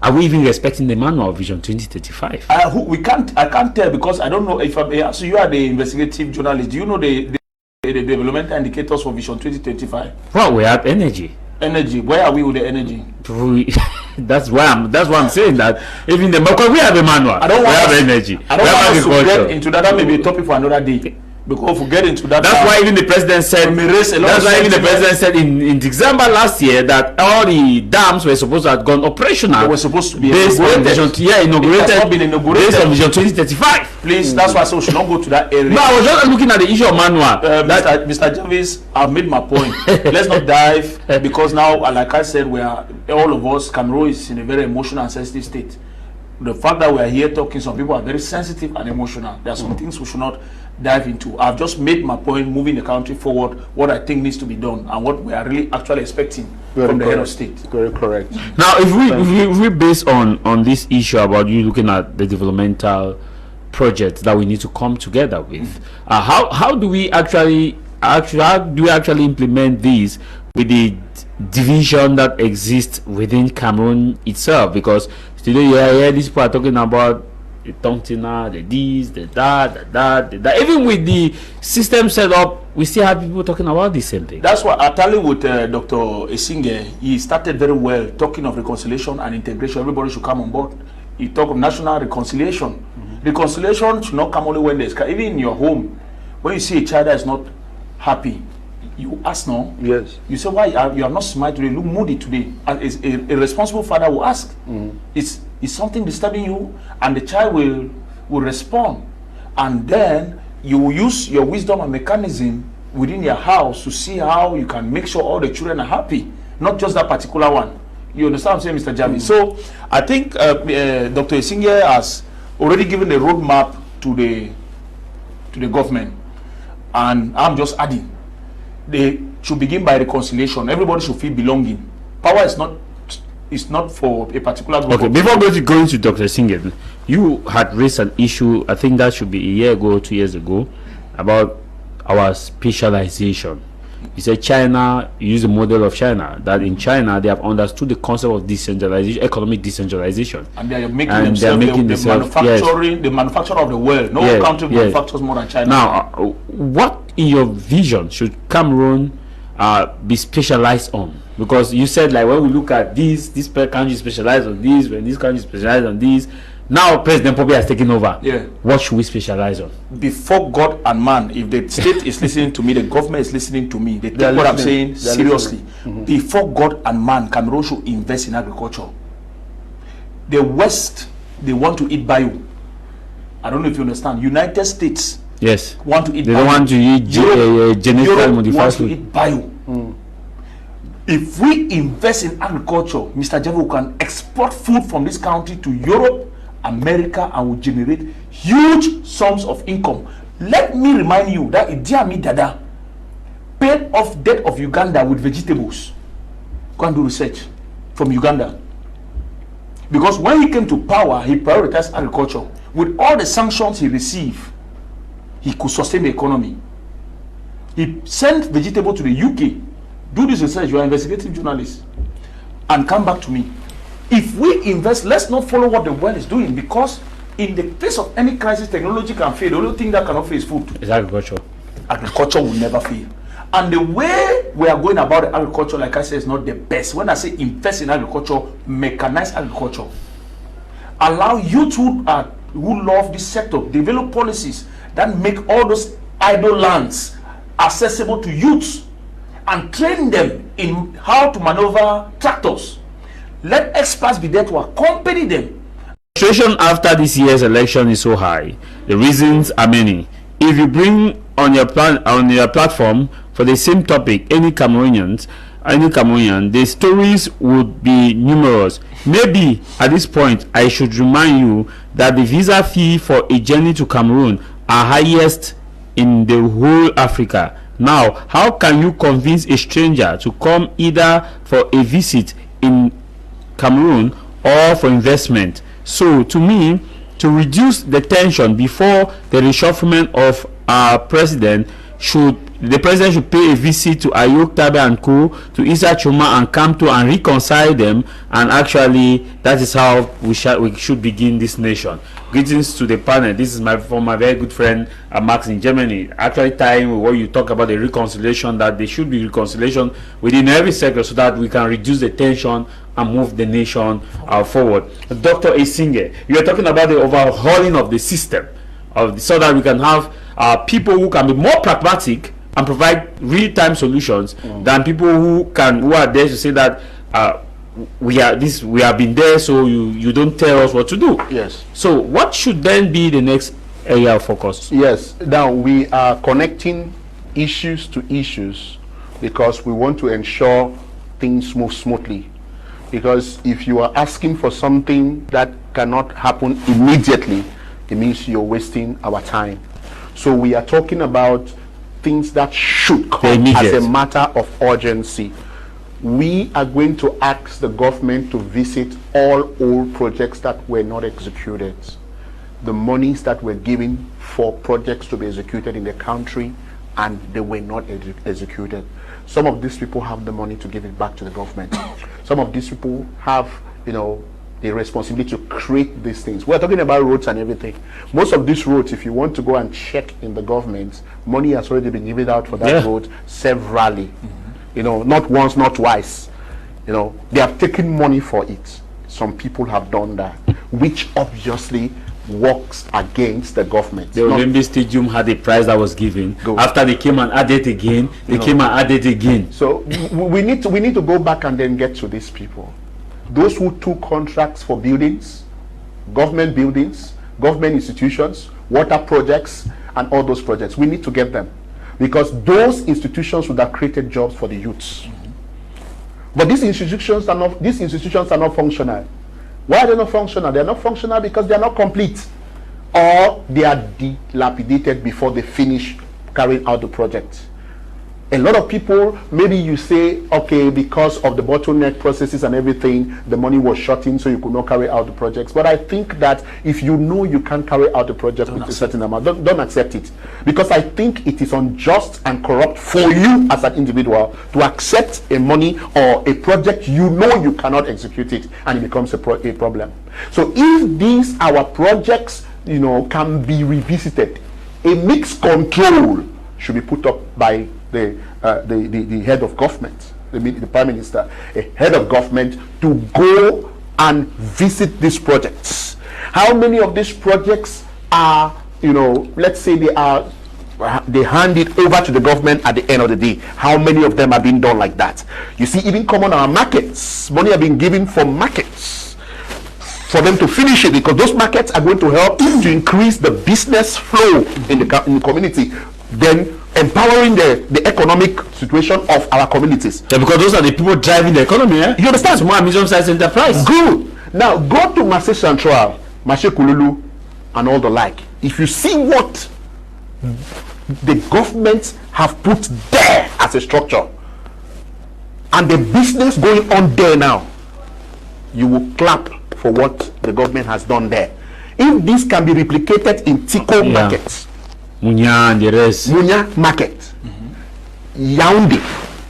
are we even respecting the manual of Vision 2035? I can't tell, because I don't know if so you are the investigative journalist. Do you know the developmental indicators for Vision 2035? Well, we have energy. Energy. Where are we with the energy? That's why I'm saying that even because we have a manual. We have energy. I don't want to get into that. That may be a topic for another day. Because if we get into that, that's why even the president said. That's why even the president said in December last year that all the dams were supposed to have gone operational. They were supposed to be based on Vision, inaugurated based on Vision 2035. Please, that's why we should not go to that area. No, I was just looking at the issue of manual. Mr. Javis, I've made my point. Let's not dive, because now, like I said, we are all of us. Cameroon is in a very emotional and sensitive state. The fact that we are here talking, some people are very sensitive and emotional. There are some things we should not dive into. I've just made my point, moving the country forward, what I think needs to be done, and what we are really actually expecting from the head of state. Very correct. Now, if we base on this issue about you looking at the developmental projects that we need to come together with. How do we actually implement these with the division that exists within Cameroon itself? Because today you hear these people are talking about the Tongtina, the this, the that. Even with the system set up, we still have people talking about the same thing. That's why I tell you with Dr. Esinge, he started very well talking of reconciliation and integration. Everybody should come on board. He talked of national reconciliation. Reconciliation should not come only when there's, even in your home, when you see a child that is not happy, you ask no. Yes. You say, why you are not smart today? Look moody today. And a responsible father will ask, is something disturbing you? And the child will respond. And then you will use your wisdom and mechanism within your house to see how you can make sure all the children are happy, not just that particular one. You understand what I'm saying, Mr. Javis? So I think Dr. Esinge has already given the roadmap to the government, and I'm just adding, they should begin by reconciliation. Everybody should feel belonging. Power is not for a particular group. Okay, before going to Dr. Esinge, you had raised an issue, I think that should be a year ago, 2 years ago, about our specialization. You said China, you use the model of China, that in China they have understood the concept of decentralization, economic decentralization. And they are making themselves the manufacturer of the world. No country manufactures more than China. Now, what in your vision should Cameroon be specialized on? Because you said, like, when we look at this country specialized on this, when this country specialized on this. Now President Poppy has taken over. Yeah. What should we specialize on? Before God and man, if the state is listening to me, the government is listening to me, they take what I'm saying seriously. Before God and man, Cameroon should invest in agriculture. The West, they want to eat bio. I don't know if you understand. United States, yes, want to eat they bio. Don't want to eat genetically modified food. To eat bio. If we invest in agriculture, Mr. Javis, we can export food from this country to Europe, America, and will generate huge sums of income. Let me remind you that Idi Amin Dada paid off debt of Uganda with vegetables. Go and do research from Uganda. Because when he came to power, he prioritized agriculture. With all the sanctions he received, he could sustain the economy. He sent vegetable to the UK. Do this research, you are an investigative journalist, and come back to me. If we invest, let's not follow what the world is doing, because in the face of any crisis, technology can fail. The only thing that cannot fail is food. It's agriculture. Agriculture will never fail. And the way we are going about agriculture, like I said, is not the best. When I say invest in agriculture, mechanize agriculture. Allow youth who love this sector, develop policies that make all those idle lands accessible to youths, and train them in how to maneuver tractors. Let experts be there to accompany them. Frustration after this year's election is so high. The reasons are many. If you bring on your platform for the same topic any Cameroonian, the stories would be numerous. Maybe at this point I should remind you that the visa fee for a journey to Cameroon are highest in the whole Africa. Now, how can you convince a stranger to come either for a visit in Cameroon or for investment? So, to me, to reduce the tension before the reshufflement of our president, the president should pay a visit to Ayok Tabe and Co, to Issa Chuma and Kamto, and reconcile them. And actually, that is how we should begin this nation. Greetings to the panel. This is from my very good friend Max in Germany. Actually, tying with what you talk about the reconciliation, that there should be reconciliation within every sector so that we can reduce the tension and move the nation forward. Dr. Esinge, you are talking about the overhauling of the system, so that we can have people who can be more pragmatic and provide real-time solutions than people who are there to say that we have been there, so you don't tell us what to do. Yes. So what should then be the next area of focus? Yes. Now we are connecting issues to issues because we want to ensure things move smoothly. Because if you are asking for something that cannot happen immediately, it means you're wasting our time. So we are talking about things that should come as a matter of urgency. We are going to ask the government to visit all old projects that were not executed. the monies that were given for projects to be executed in the country, and they were not executed. Some of these people have the money to give it back to the government. Some of these people have, you know, the responsibility to create these things. We're talking about roads and everything. Most of these roads, if you want to go and check in the government, money has already been given out for that road severally. You know, not once, not twice. You know, they have taken money for it. Some people have done that, which obviously works against the government. The Olympic Stadium had a prize that was given. After they came and added again, they came and added again. So we need to go back and then get to these people. Those who took contracts for buildings, government institutions, water projects, and all those projects, we need to get them, because those institutions would have created jobs for the youths. But these institutions are not functional. Why are they not functional? They are not functional because they are not complete, or they are dilapidated before they finish carrying out the project. A lot of people, maybe you say, okay, because of the bottleneck processes and everything, the money was shut in, so you could not carry out the projects. But I think that if you know you can't carry out the project with a certain amount, don't accept it. Because I think it is unjust and corrupt for you as an individual to accept a money or a project you know you cannot execute it, and it becomes a problem. So if these our projects, you know, can be revisited, a mixed control should be put up by the head of government, the prime minister, a head of government, to go and visit these projects. How many of these projects are, you know, let's say they hand it over to the government at the end of the day? How many of them are being done like that? You see, even common our markets, money have been given for markets for them to finish it, because those markets are going to help to increase the business flow in the community, then empowering the economic situation of our communities. Yeah, because those are the people driving the economy. You understand? Small and medium-sized enterprise. Good. Now go to Marseille Central, Marseille Kululu, and all the like. If you see what the government have put there as a structure, and the business going on there now, you will clap for what the government has done there. If this can be replicated in Tico markets, Munya and the rest, Munya market, Yaoundé,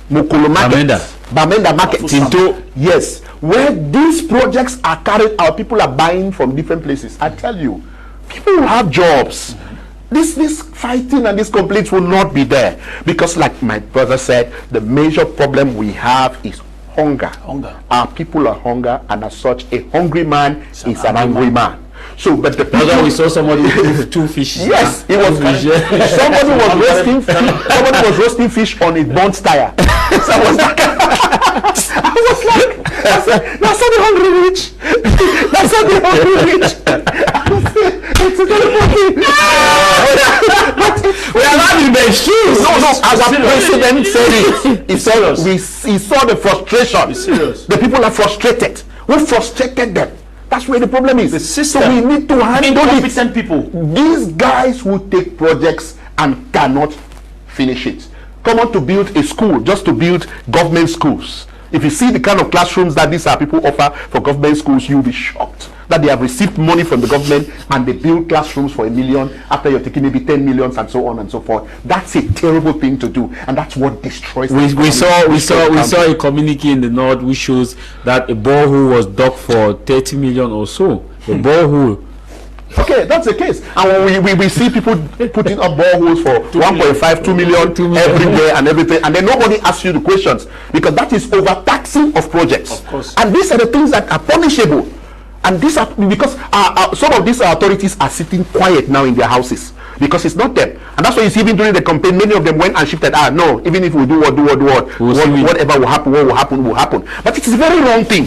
Mokolo market, Bamenda market, Tinto, yes, where these projects are carried out, people are buying from different places. I tell you, people will have jobs. This fighting and this complaints will not be there, because, like my brother said, the major problem we have is hunger. Our people are hunger, and as such, a hungry man is an angry man. So, but the people, we saw somebody with 2 fish. Yes, it was. Somebody was roasting fish on a burnt tire. So I was like, that's not the hungry rich. That's not the hungry rich. It's we are not in the shoes. No, as our president said it, he saw the frustration. The people are frustrated. Who frustrated them? That's where the problem is. The system. So we need to handle incompetent people. These guys who take projects and cannot finish it. Come on to build a school, just to build government schools. If you see the kind of classrooms that these are people offer for government schools, you'll be shocked that they have received money from the government and they build classrooms for $1 million after you're taking maybe 10 millions and so on and so forth. That's a terrible thing to do, and that's what destroys. We saw a communique in the north which shows that a borehole was dug for 30 million or so. A borehole. Okay, that's the case. And we see people putting up boreholes for 1.5, 2 million everywhere and everything, and then nobody asks you the questions, because that is overtaxing of projects. Of course. And these are the things that are punishable. And these are because some of these authorities are sitting quiet now in their houses, because it's not them. And that's why you see, even during the campaign, many of them went and shifted. No, even if we do whatever will happen, what will happen will happen. But it is a very wrong thing,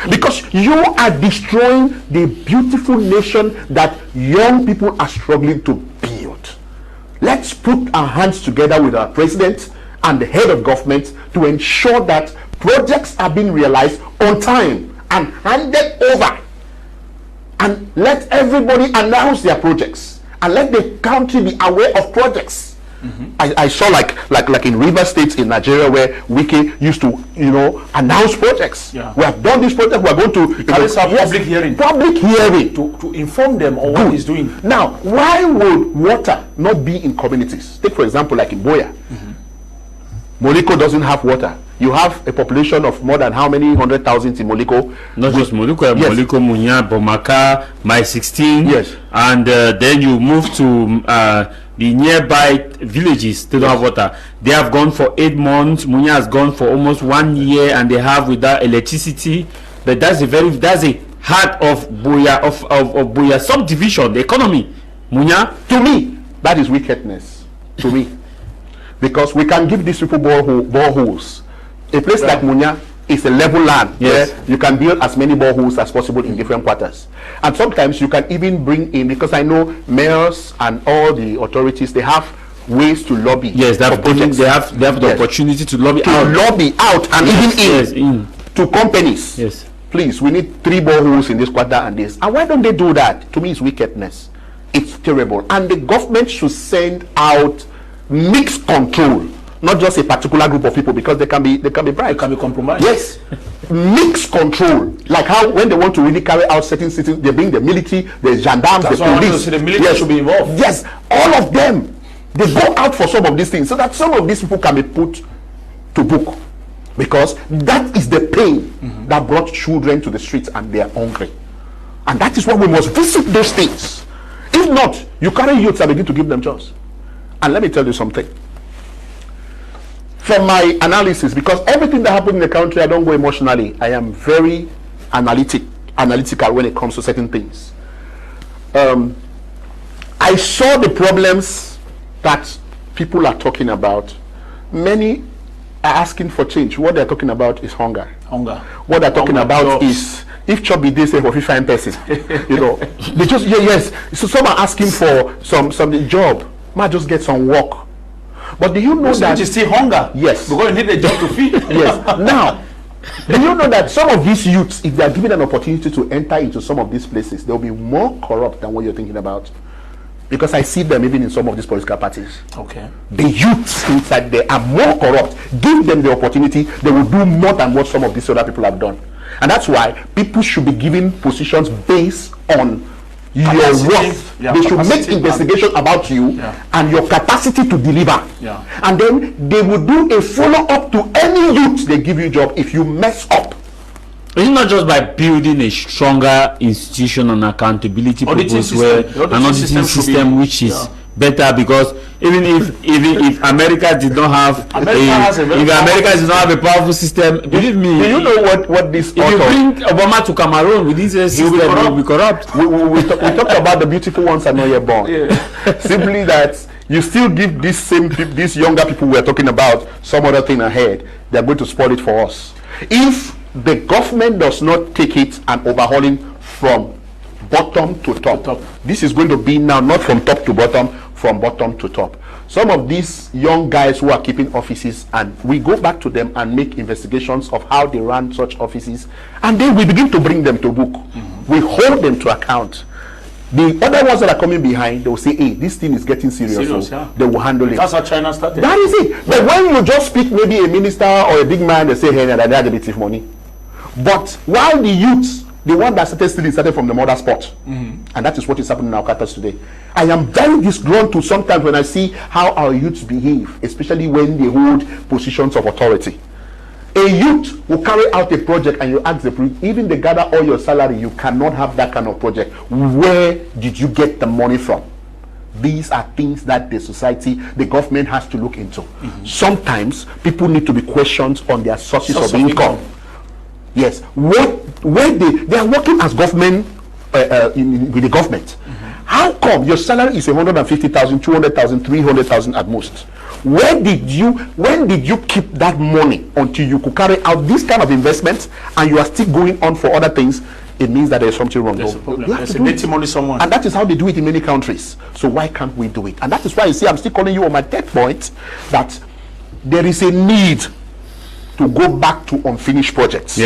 because you are destroying the beautiful nation that young people are struggling to build. Let's put our hands together with our president and the head of government to ensure that projects are being realized on time and handed over. And let everybody announce their projects, and let the country be aware of projects. I saw like in River States in Nigeria where Wiki used to, announce projects. Yeah. We have done this project. We are going to public hearing. Public hearing To inform them on what he's doing. Now, why would water not be in communities? Take for example, like in Biya. Moliko doesn't have water. You have a population of more than how many 100,000 in Moliko? Not just Moliko, Yes. Moliko, Munya, Bomaka, Mai 16. Yes. And then you move to the nearby villages. They don't have water. They have gone for 8 months. Munya has gone for almost 1 year, and they have without electricity. But that's a heart of Biya of Biya subdivision, the economy. Munya. To me, that is wickedness. To me. Because we can give these people boreholes. A place like Munya is a level land. Yes. Where you can build as many boreholes as possible in different quarters. And sometimes you can even bring in, because I know mayors and all the authorities, they have ways to lobby. Yes, they have the opportunity to lobby out and even in to companies. Yes. Please, we need 3 boreholes in this quarter and this. And why don't they do that? To me, it's wickedness. It's terrible. And the government should send out mixed control, not just a particular group of people, because they can be bribed. They can be compromised. Yes. Mixed control, like how when they want to really carry out certain cities, they bring the military, the gendarmes, That's the why I want police. to say the military should be involved. Yes, all of them. They go out for some of these things so that some of these people can be put to book, because that is the pain that brought children to the streets and they are hungry. And that is why we must visit those things. If not, you carry youths and begin to give them jobs. And let me tell you something. From my analysis, because everything that happened in the country, I don't go emotionally. I am very analytical when it comes to certain things. I saw the problems that people are talking about. Many are asking for change. What they're talking about is hunger. What they're talking about is, if chop be this for 55 person, they just yes. So some are asking for some job. Might just get some work. But do you know that you still hunger? Yes. Because you need a job to feed. Yes. Now, do you know that some of these youths, if they are given an opportunity to enter into some of these places, they'll be more corrupt than what you're thinking about? Because I see them even in some of these political parties. Okay. The youths inside there are more corrupt. Give them the opportunity, they will do more than what some of these other people have done. And that's why people should be given positions based on your worth. They should make investigation about you and your capacity to deliver. And then they will do a follow-up to any youth they give you job if you mess up. It's not just by building a stronger institution and accountability purpose where an auditing system which is better, because even if America did not have a powerful system, believe me. Do you know what this? If you bring Obama to Cameroon with this system, he will be corrupt. We talked about the beautiful ones are not yet born. Simply that you still give these younger people we're talking about some other thing ahead. They're going to spoil it for us. If the government does not take it and overhauling from bottom to top. This is going to be now not from top to bottom, from bottom to top. Some of these young guys who are keeping offices, and we go back to them and make investigations of how they ran such offices, and then we begin to bring them to book. We hold them to account. The other ones that are coming behind, they will say, hey, this thing is getting serious, so they will handle it. That's how China started. That is it. But when you just speak maybe a minister or a big man, they say, hey, they had a bit of money. But while the youths, the one that started stealing started from the mother spot, and that is what is happening in our quarters today. I am very drawn to sometimes when I see how our youths behave, especially when they hold positions of authority. A youth will carry out a project and you ask even they gather all your salary, you cannot have that kind of project. Where did you get the money from? These are things that the society, the government has to look into. Sometimes people need to be questioned on their sources of income. Yes, where they are working as government with the government. How come your salary is 150,000, 200,000, 300,000 at most? When did you keep that money until you could carry out this kind of investment and you are still going on for other things? It means that there is something wrong. There's a problem. There's a dirty money somewhere. And that is how they do it in many countries. So why can't we do it? And that is why you see I'm still calling you on my third point, that there is a need to go back to unfinished projects.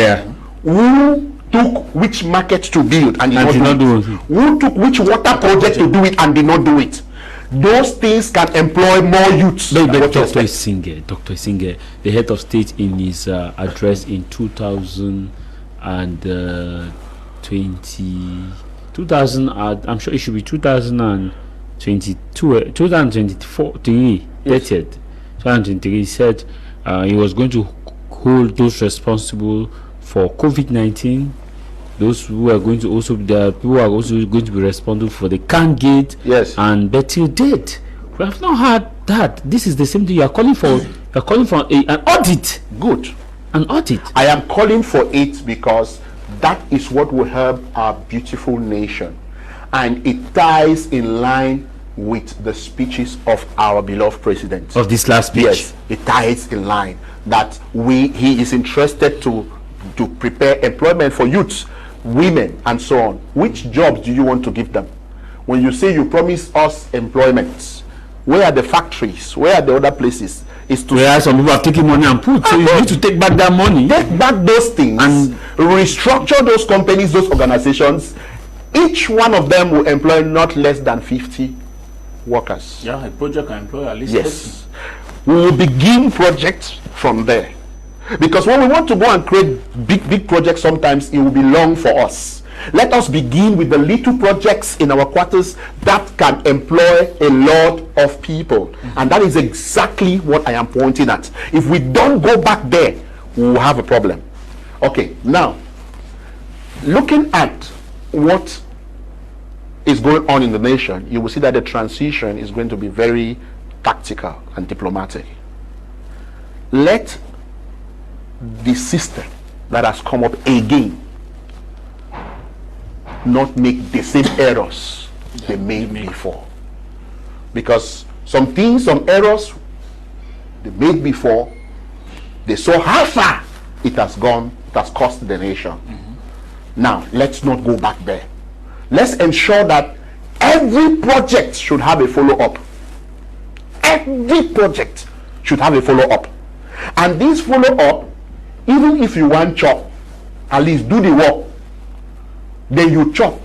Who took which market to build and did not do it? Who took which water project to do it and did not do it? those things can employ more youths. But than what you Dr. expect. Isinger, the head of state in his address in 2020, I'm sure it should be 2022, 2024, 2023, he said he was going to hold those responsible for COVID-19. Those who are going to also people are also going to be responsible for the can gate. Yes. And Betty did. We have not heard that. This is the same thing you are calling for. You are calling for an audit. Good. An audit. I am calling for it because that is what will help our beautiful nation, and it ties in line with the speeches of our beloved president. Of this last speech. Yes, it ties in line that he is interested to prepare employment for youths, women, and so on. Which jobs do you want to give them? When you say you promise us employment, where are the factories? Where are the other places? Is to where some people have taken money and put, so you need to take back that money. Take back those things and restructure those companies, those organizations. Each one of them will employ not less than 50 workers. Yeah, a project can employ at least 30. We will begin projects from there, because when we want to go and create big projects, sometimes it will be long for us. Let us begin with the little projects in our quarters that can employ a lot of people. And that is exactly what I am pointing at. If we don't go back there, we will have a problem. Okay, now, looking at what is going on in the nation, you will see that the transition is going to be very tactical and diplomatic. Let the system that has come up again not make the same errors they made before, because some errors they made before, they saw how far it has gone, it has cost the nation. Now let's not go back there. Let's ensure that every project should have a follow-up. Every project should have a follow-up, and this follow-up, even if you want chop, at least do the work, then you chop.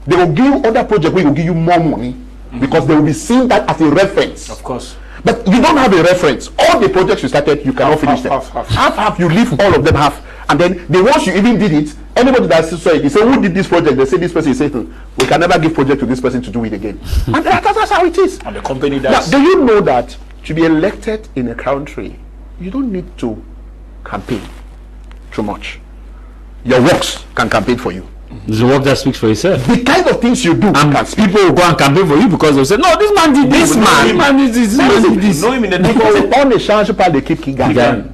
They will give you other projects where will give you more money, because they will be seeing that as a reference. Of course. But you don't have a reference. All the projects you started, you cannot finish them. Half, you leave all of them half. And then the ones you even did it, anybody that saw it, they say, who did this project? They say this person is Satan. We can never give project to this person to do it again. And that's how it is. And the company does. Now, do you know that to be elected in a country, you don't need to campaign too much. Your works can campaign for you. It's the work that speaks for itself. The kind of things you do, and people will go and campaign for you because they'll say, no, this man did this, man did this, man did this. Know him in the because on the change they keep kicking.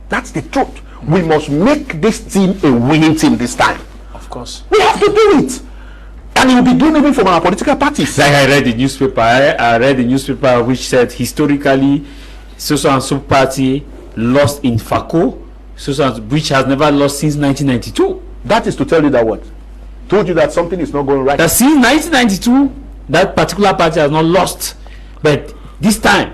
That's the truth. We must make this team a winning team this time. Of course. We have to do it. And it will be done even from our political parties. Like I read the newspaper, I read the newspaper which said historically, so and so party lost in Fako, which has never lost since 1992. That is to tell you that what? Told you that something is not going right. That since 1992, that particular party has not lost. But this time,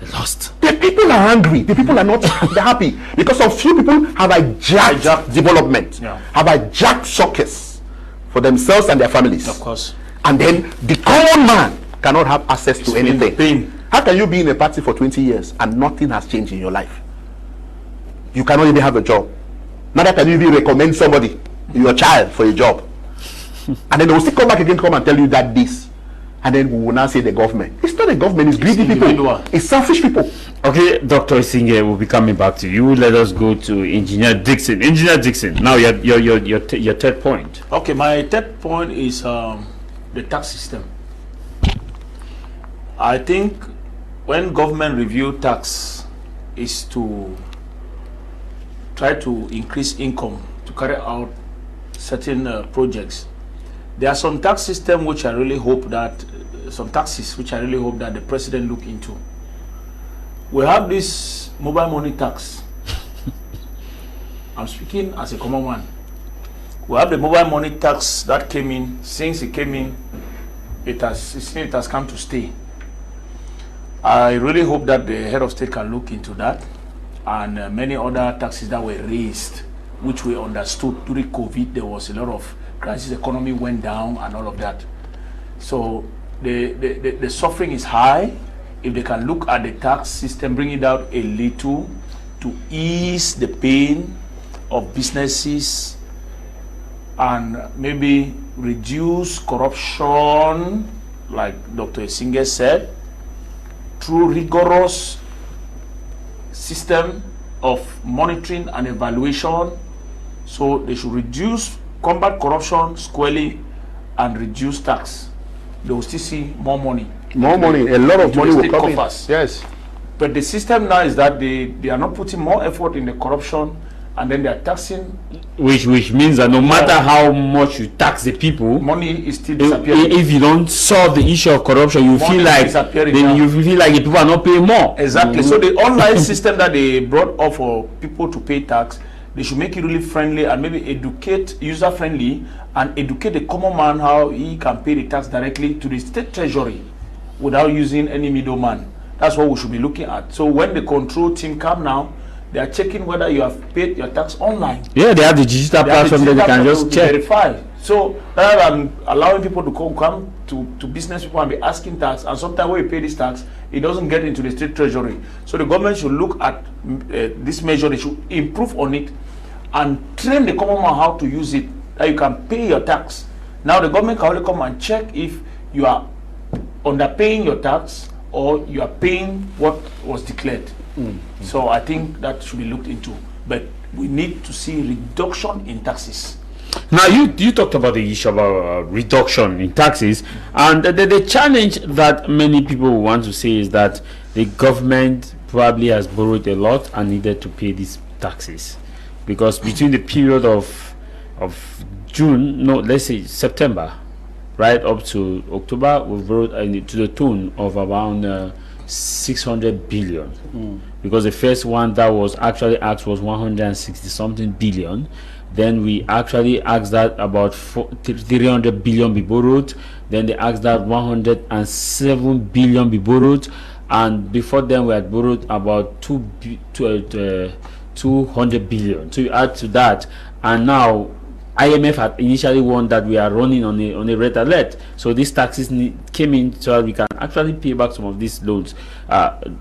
they lost. The people are angry. The people are not happy. Because a few people have hijacked development, have hijacked success for themselves and their families. Of course. And then the common man cannot have access to anything. How can you be in a party for 20 years and nothing has changed in your life? You cannot even have a job. Neither can you even recommend somebody, your child, for a job. And then they will still come back again, come and tell you that this. And then we will now say the government. It's not the government, it's greedy people. It's selfish people. Okay, Dr. Isinger, we'll be coming back to you. Let us go to Engineer Dixon. Engineer Dixon, now your third point. Okay, my third point is the tax system. I think when government review tax is to try to increase income to carry out certain projects. There are some tax systems which I really hope that the president look into. We have this mobile money tax. I'm speaking as a common man. We have the mobile money tax that came in. Since it came in, it has come to stay. I really hope that the head of state can look into that, and many other taxes that were raised, which we understood during COVID. There was a lot of crisis, economy went down and all of that. So the suffering is high. If they can look at the tax system, bring it down a little to ease the pain of businesses and maybe reduce corruption, like Dr. Esinge said, through rigorous system of monitoring and evaluation. So they should combat corruption squarely and reduce tax. They will still see more money. More money, a lot of money will come in. Yes. But the system now is that they are not putting more effort in the corruption, and then they are taxing. Which means that no matter how much you tax the people, money is still disappearing. If you don't solve the issue of corruption, you feel like the people are not paying more. Exactly. So the online system that they brought up for people to pay tax, they should make it really friendly and maybe educate, user friendly, and educate the common man how he can pay the tax directly to the state treasury without using any middleman. That's what we should be looking at. So when the control team come now, they are checking whether you have paid your tax online. Yeah, they have the digital platform that they can just check. Verify. So rather than allowing people to come to business people and be asking tax, and sometimes when you pay this tax, it doesn't get into the state treasury. So the government should look at this measure. They should improve on it and train the common man how to use it, that you can pay your tax. Now the government can only come and check if you are underpaying your tax or you are paying what was declared. So I think that should be looked into. But we need to see reduction in taxes. Now you talked about the issue about reduction in taxes, and the challenge that many people want to say is that the government probably has borrowed a lot and needed to pay these taxes, because between the period of June, no, let's say September, right up to October, we borrowed to the tune of around 600 billion. Because the first one that was actually asked was 160 something billion. Then we actually asked that about 300 billion be borrowed. Then they asked that 107 billion be borrowed, and before then we had borrowed about 200 billion. So you add to that, and now IMF had initially warned that we are running on a red alert. So these taxes came in so that we can actually pay back some of these loans.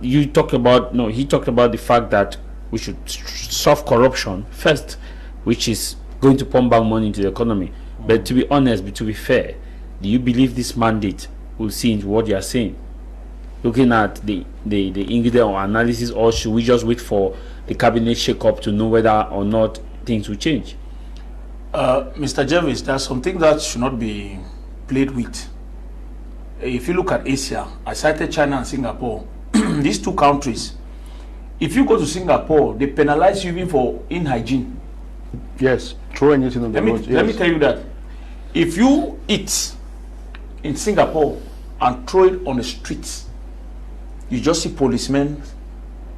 He talked about the fact that we should solve corruption first, which is going to pump back money into the economy. But to be honest, to be fair, do you believe this mandate will see into what you are saying? Looking at the ingredient or analysis, or should we just wait for the cabinet shake-up to know whether or not things will change? Mr. Javis, there's something that should not be played with. If you look at Asia, I cited China and Singapore. These two countries, if you go to Singapore, they penalize you even for inhygiene. Yes, throwing it in the road. Let me tell you that if you eat in Singapore and throw it on the streets, you just see policemen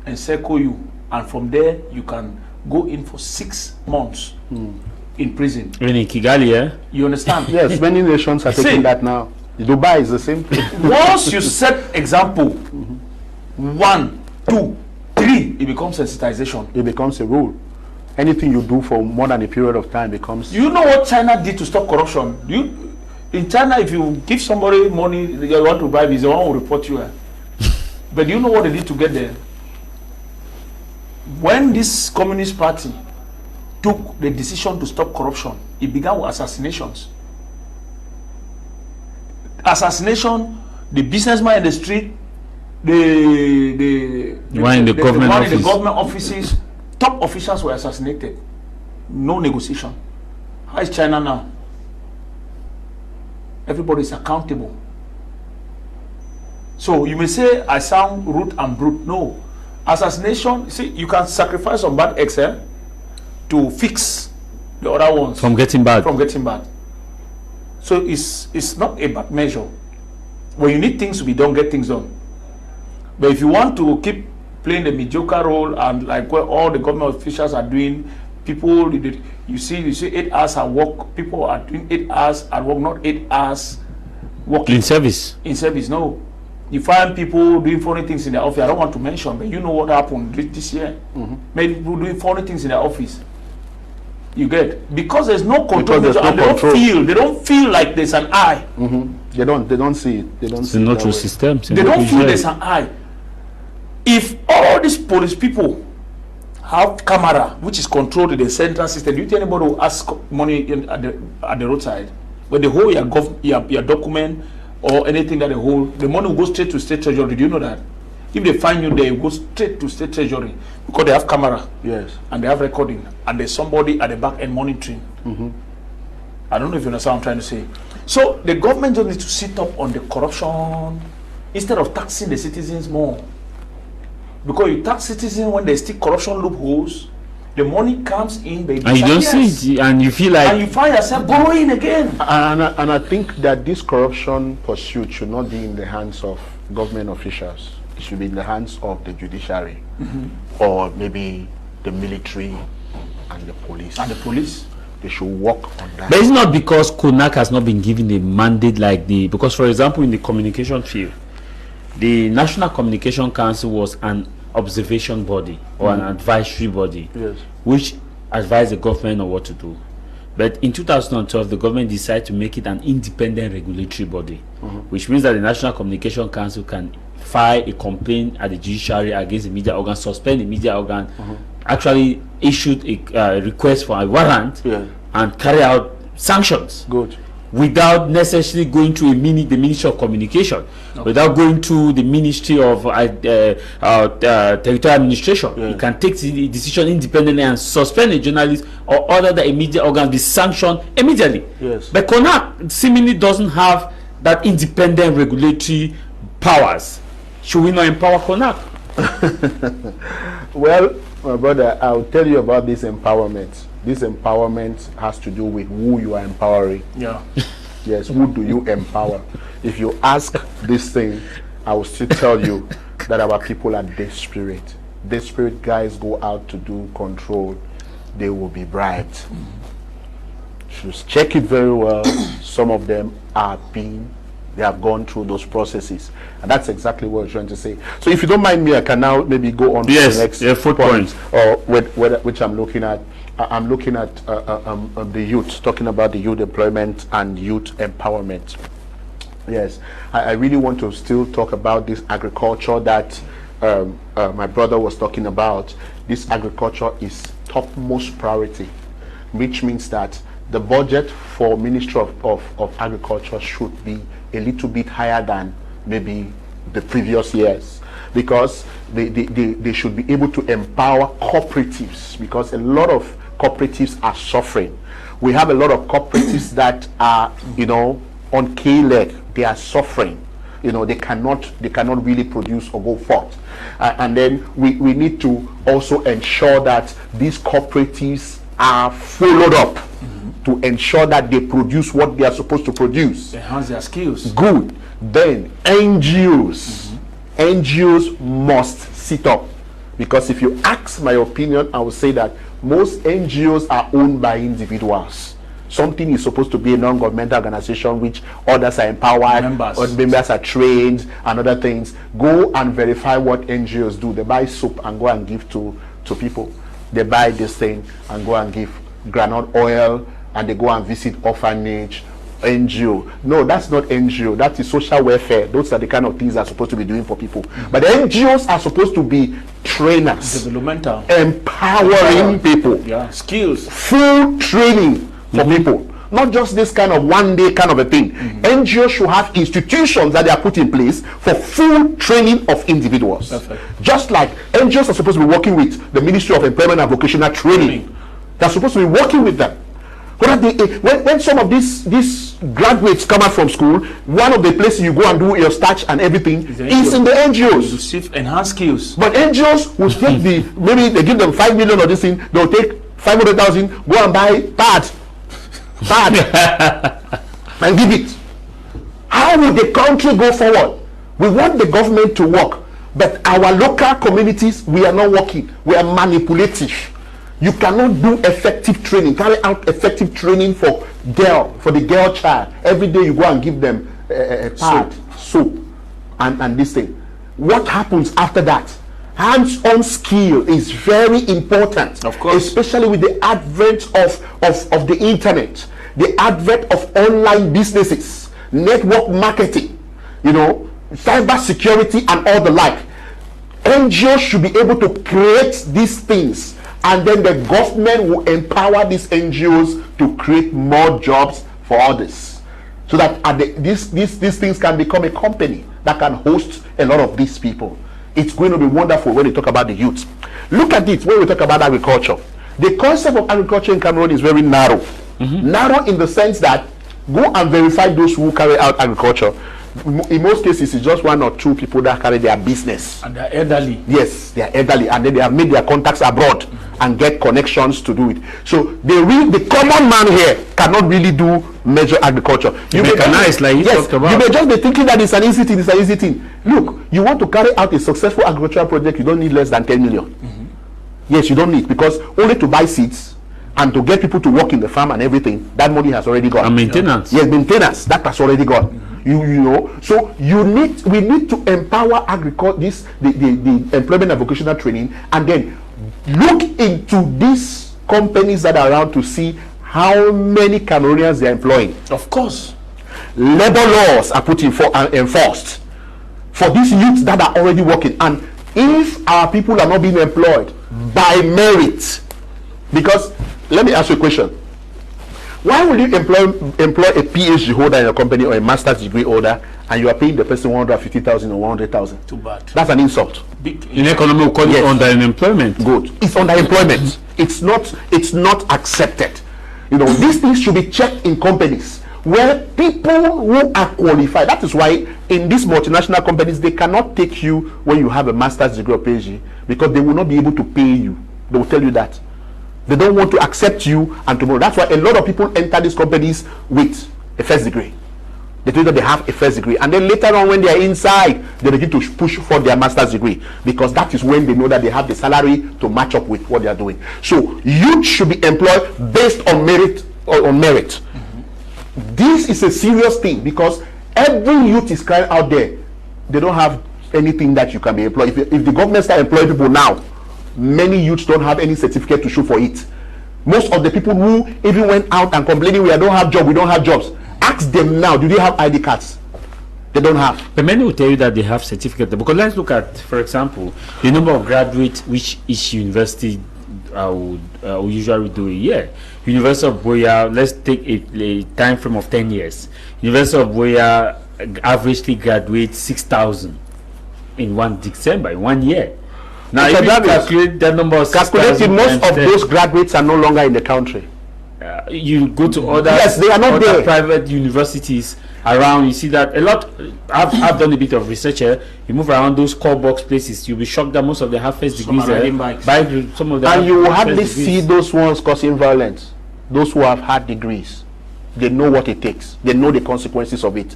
encircle you, and from there you can go in for 6 months in prison. In Kigali, yeah? You understand? Yes, many nations are taking that now. Dubai is the same thing. Once you set example, 1, 2, 3, it becomes sensitization. It becomes a rule. Anything you do for more than a period of time becomes... You know what China did to stop corruption? In China, if you give somebody money, you want to buy visa, one will report you. But you know what they did to get there? When this Communist Party took the decision to stop corruption, it began with assassinations. Assassination, the businessman in the street, the one in the government offices, top officials were assassinated. No negotiation. How is China now? Everybody is accountable. So you may say I sound rude and brute. No. Assassination, see, you can sacrifice some bad eggs to fix the other ones from getting bad. So it's not a bad measure. When you need things to be done, get things done. But if you want to keep playing the mediocre role and like what all the government officials are doing, people, you see 8 hours at work, people are doing 8 hours at work, not 8 hours working. In service, no. You find people doing funny things in their office. I don't want to mention, but you know what happened this year. Many people doing funny things in their office. You get, because there's no control, and they don't feel like there's an eye. They don't see it. They don't It's see it not that through way. systems. They don't feel there's an eye. If all these police people have camera which is controlled in the central system, do you think anybody will ask money at the roadside? When they hold your document or anything that they hold, the money will go straight to state treasury. Do you know that? If they find you there, it will go straight to state treasury because they have camera. Yes. And they have recording, and there's somebody at the back end monitoring. I don't know if you understand what I'm trying to say. So the government just needs to sit up on the corruption instead of taxing the citizens more. Because you tax citizens when there's still corruption loopholes, the money comes in, but And you don't see it, and you feel like... and you find yourself borrowing again. And I think that this corruption pursuit should not be in the hands of government officials. It should be in the hands of the judiciary, or maybe the military and the police. And the police? They should work on that. But it's not because CONAC has not been given a mandate like because, for example, in the communication field, the National Communication Council was an observation body or an advisory body, Yes. which advised the government on what to do. But in 2012, the government decided to make it an independent regulatory body, which means that the National Communication Council can file a complaint at the judiciary against the media organ, suspend the media organ, actually issued a request for a warrant, and carry out sanctions. Good. Without necessarily going to the Ministry of Communication, without going to the Ministry of Territorial Administration. You can take the decision independently and suspend a journalist or order that a media organ be sanctioned immediately. Yes. But CONAC seemingly doesn't have that independent regulatory powers. Should we not empower CONAC? Well, my brother, I'll tell you about this empowerment. This empowerment has to do with who you are empowering. Yeah. Yes, who do you empower? If you ask this thing, I will still tell you that our people are desperate. Desperate guys go out to do control. They will be bribed. Just check it very well. Some of them they have gone through those processes, and that's exactly what I'm trying to say. So if you don't mind me, I can now maybe go on to the next point, or which I'm looking at. I'm looking at the youth, talking about the youth employment and youth empowerment. Yes, I really want to still talk about this agriculture that my brother was talking about. This agriculture is topmost priority, which means that the budget for Ministry of Agriculture should be a little bit higher than maybe the previous years, because they should be able to empower cooperatives, because a lot of cooperatives are suffering. We have a lot of cooperatives that are, on K-leg. They are suffering. They cannot really produce or go forth. And then we need to also ensure that these cooperatives are followed up to ensure that they produce what they are supposed to produce. Enhance their skills. Good. Then NGOs must sit up, because if you ask my opinion, I would say that most NGOs are owned by individuals. Something is supposed to be a non-governmental organization which others are empowered, or members are trained and other things. Go and verify what NGOs do. They buy soap and go and give to people. They buy this thing and go and give groundnut oil, and they go and visit orphanage. NGO. No, that's not NGO. That is social welfare. Those are the kind of things they're supposed to be doing for people. But the NGOs are supposed to be trainers, developmental, empowering people, skills, full training for people. Not just this kind of one day kind of a thing. NGOs should have institutions that they are put in place for full training of individuals. Perfect. Just like NGOs are supposed to be working with the Ministry of Employment and Vocational Training. They're supposed to be working with them. When some of these graduates come out from school, one of the places you go and do your starch and everything is in the NGOs. Enhance skills. But NGOs will take maybe they give them 5 million or this thing, they'll take 500,000, go and buy pad and give it. How will the country go forward? We want the government to work, but our local communities, we are not working. We are manipulative. You cannot do effective training, carry out effective training for the girl child. Every day you go and give them a pad, soap, and this thing. What happens after that? Hands-on skill is very important, of course, especially with the advent of the internet, the advent of online businesses. network marketing, you know, cyber security and all the like. NGOs should be able to create these things, and then the government will empower these NGOs to create more jobs for others, so that these things can become a company that can host a lot of these people. It's going to be wonderful when we talk about the youth. Look at it when we talk about agriculture. The concept of agriculture in Cameroon is very narrow. Narrow in the sense that go and verify those who carry out agriculture. In most cases, it's just 1 or 2 people that carry their business. And they're elderly. Yes, they are elderly, and then they have made their contacts abroad and get connections to do it. So the common man here cannot really do major agriculture. You may just be thinking that it's an easy thing. It's an easy thing. Look, you want to carry out a successful agricultural project, you don't need less than 10 million. Yes, you don't need, because only to buy seeds and to get people to work in the farm and everything, that money has already gone. And maintenance. Yes, maintenance, that has already gone. You know, so we need to empower agriculture, the employment and vocational training, and then look into these companies that are around to see how many Cameroonians they are employing. Of course. Labor laws are put in enforced for these youths that are already working. And if our people are not being employed by merit, because let me ask you a question. Why would you employ a PhD holder in your company or a master's degree holder, and you are paying the person 150,000 or 100,000? Too bad. That's an insult. In economy, we call it underemployment. Good. It's underemployment. It's not accepted. You know, these things should be checked in companies where people who are qualified. That is why in these multinational companies, they cannot take you when you have a master's degree or PhD, because they will not be able to pay you. They will tell you that. They don't want to accept you, and tomorrow. That's why a lot of people enter these companies with a first degree. They tell you that they have a first degree, and then later on, when they are inside, they begin to push for their master's degree, because that is when they know that they have the salary to match up with what they are doing. So youth should be employed based on merit or on merit. This is a serious thing, because every youth is crying out there. They don't have anything that you can be employed. If the government start employing people now, many youths don't have any certificate to show for it. Most of the people who even went out and complaining, we don't have jobs. Ask them now, do they have ID cards? They don't have. But many will tell you that they have certificate. Because let's look at, for example, the number of graduates which each university would usually do a year. University of Biya, let's take a time frame of 10 years. University of Biya averagely graduates 6,000 in 1 December, in 1 year. Now, if you calculate that number of calculated, most of those graduates are no longer in the country. You go to other, they are not there. Private universities around, you see that a lot. I've done a bit of research here. You move around those core box places, you'll be shocked that most of them have first degrees there. Some of them, and you will hardly see those ones causing violence. Those who have had degrees, they know what it takes. They know the consequences of it.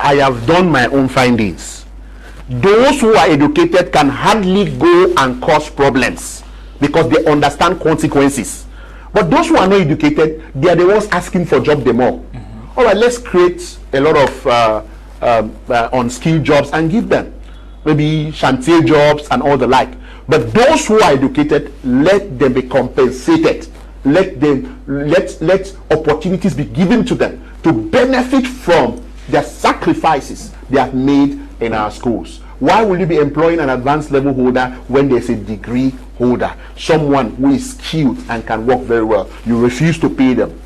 I have done my own findings. Those who are educated can hardly go and cause problems because they understand consequences. But those who are not educated, they are the ones asking for job the more. All right, let's create a lot of unskilled jobs and give them maybe chantier jobs and all the like. But those who are educated, let them be compensated. Let opportunities be given to them to benefit from their sacrifices they have made in our schools. Why will you be employing an advanced level holder when there's a degree holder, someone who is skilled and can work very well? You refuse to pay them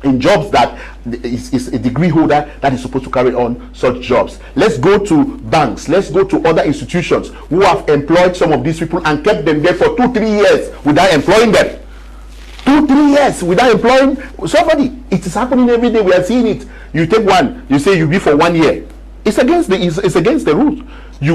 in jobs that is a degree holder that is supposed to carry on such jobs. Let's go to banks, let's go to other institutions who have employed some of these people and kept them there for 2-3 years without employing them. 2-3 years without employing somebody. It is happening every day. We are seeing it. You take one, you say you be for 1 year. It's against the rules.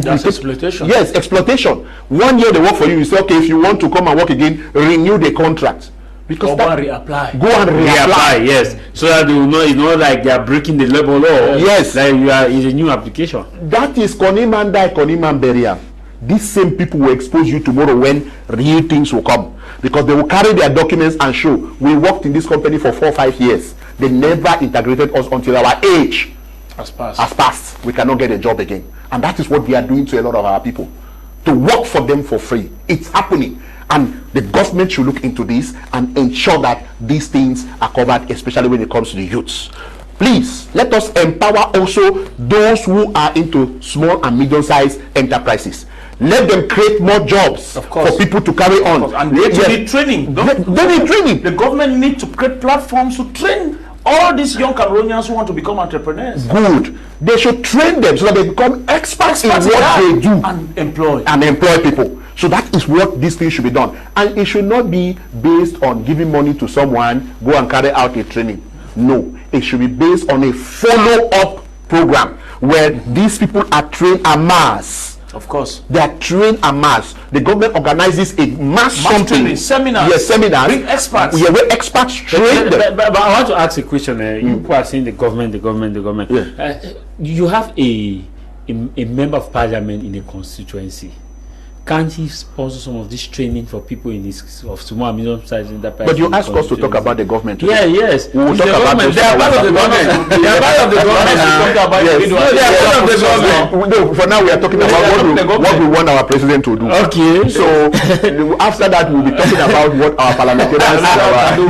That's exploitation. Yes, exploitation. 1 year they work for you. You say, okay, if you want to come and work again, renew the contract. Because go and reapply. Go and reapply. Yes, so that they will know it's not like they are breaking the labor law. Yes, like it's a new application. That is Koniman die, Koniman burial. These same people will expose you tomorrow when real things will come, because they will carry their documents and show we worked in this company for 4 or 5 years. They never integrated us until our age has passed. We cannot get a job again, and that is what we are doing to a lot of our people, to work for them for free. It's happening, and the government should look into this and ensure that these things are covered, especially when it comes to the youths. Please, let us empower also those who are into small and medium-sized enterprises. Let them create more jobs for people to carry on. And they need training. They need training. The government need to create platforms to train all these young Cameroonians who want to become entrepreneurs. Good. They should train them so that they become experts in what they do and employ people. So that is what this thing should be done. And it should not be based on giving money to someone, go and carry out a training. No, it should be based on a follow-up program where these people are trained en masse. Of course. They are trained en masse. The government organizes a mass something. Seminars. Yes, seminars. Bring experts. Yeah, where experts train them. But I want to ask a question. You are saying the government. Yeah. You have a member of parliament in a constituency. Can't he sponsor some of this training for people in this of small and medium-sized enterprises? But you ask us to talk about the government today. Yeah, yes. We will talk about They are part of the government. They are part of the government. They are part of the government. No, for now we are talking about what we want our president to do. Okay. So after that we'll be talking about what our parliamentarians do.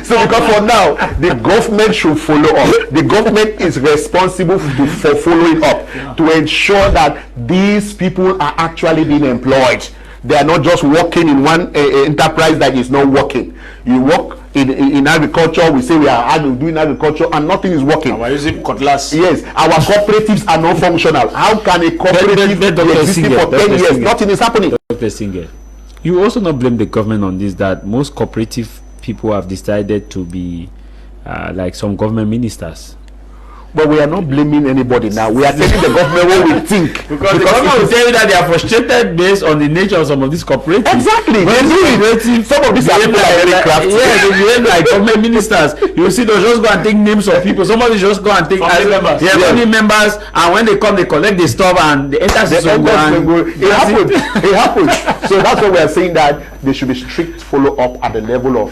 So because for now the government should follow up. The government is responsible for following up to ensure that these people are actually being employed. They are not just working in one enterprise that is not working. You work in agriculture, we say we are doing agriculture and nothing is working. We're using cutlass. Yes, our cooperatives are not functional. How can a cooperative be existing for 10 years? Nothing is happening. Dr. Singer, you also not blame the government on this, that most cooperative people have decided to be like some government ministers. But we are not blaming anybody now. We are telling the government what we think. Because the government will tell you that they are frustrated based on the nature of some of these cooperatives. Exactly. Some of these are very crafty. Yeah, they behave like government ministers. You see, they'll just go and take names of people. Somebody just go and take family members. Yeah, family members. And when they come, they collect the stuff and they enter the It happens. It happens. So that's why we are saying that there should be strict follow-up at the level of,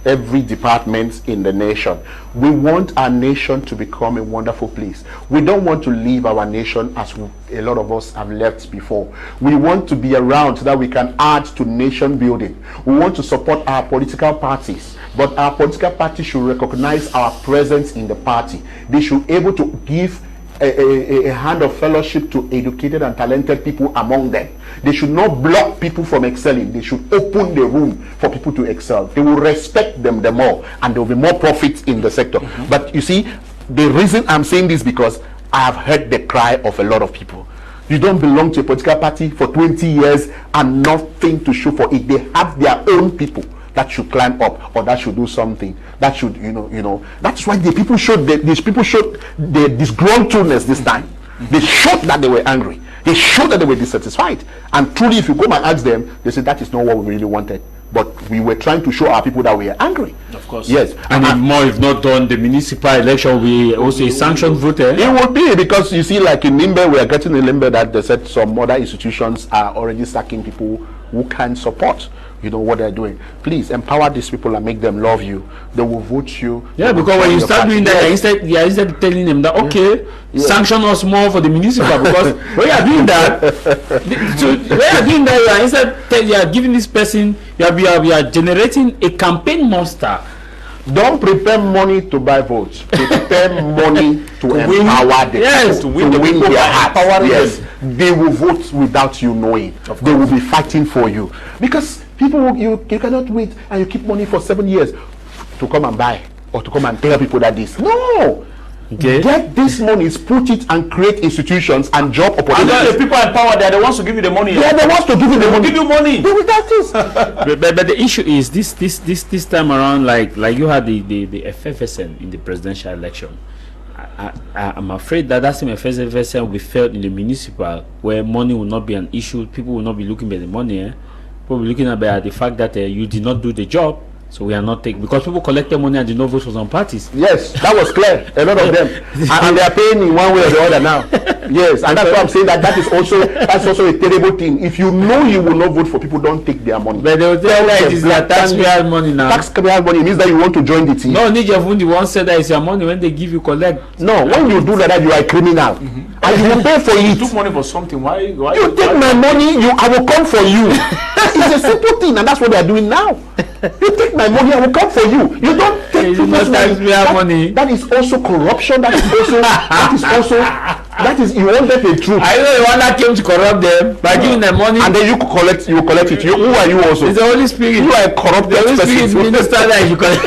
every department in the nation. We want our nation to become a wonderful place. We don't want to leave our nation as a lot of us have left before. We want to be around so that we can add to nation building. We want to support our political parties, but our political parties should recognize our presence in the party. They should be able to give a hand of fellowship to educated and talented people among them. They should not block people from excelling. They should open the room for people to excel. They will respect them the more, and there will be more profits in the sector. But you see, the reason I'm saying this because I have heard the cry of a lot of people. You don't belong to a political party for 20 years and nothing to show for it. They have their own people that should climb up, or that should do something. That should, that's why these people showed the disgruntledness this time. They showed that they were angry. They showed that they were dissatisfied. And truly, if you come and ask them, they say that is not what we really wanted. But we were trying to show our people that we are angry. Of course. Yes. And if not done, the municipal election will be also a sanctioned vote. It will be, because you see, like in Limbe, we are getting a Limbe that they said some other institutions are already sacking people who can support what they're doing. Please empower these people and make them love you. They will vote you. Yeah, because when you start doing that, instead telling them that sanction us more for the municipal, because when you are doing that, you are giving this person, you are generating a campaign monster. Don't prepare money to buy votes. Prepare money to empower the people, to win their hearts. Yes, they will vote without you knowing. They will be fighting for you, because people, you cannot wait and you keep money for 7 years to come and buy or to come and tell people that this. No. Okay. Get this money, put it and create institutions and job opportunities. And the people in power, they are the ones to give you the money. Yeah, they want to give you the money. Give you money. They will get this. but the issue is this time around, like you had the FFSN in the presidential election. I'm afraid that same FFSN will be felt in the municipal, where money will not be an issue. People will not be looking at the money. People will be looking at the fact that you did not do the job. So we are not taking, because people collected money and did not vote for some parties. Yes, that was clear. A lot of them, and they are paying in one way or the other now. Yes, and that's why I'm saying that's also a terrible thing. If you know you will not vote for people, don't take their money. But they will tell you it is their taxpayer money now. Taxpayer money means that you want to join the team. No, Niger Fundi once said that it's your money. When they give you, collect. No, when you do that, you are a criminal, and you will pay for it. You took money for something. Why you take my money? I will come for you. It's a simple thing, and that's what they are doing now. You take my money, I will come for you. You don't take people's money. That is also corruption. That is you want them the truth. I know the one that came to corrupt them by giving them money, and then you collect it. Who are you also? It's the Holy Spirit. You are a corrupt person. The Holy Spirit minister that you collect.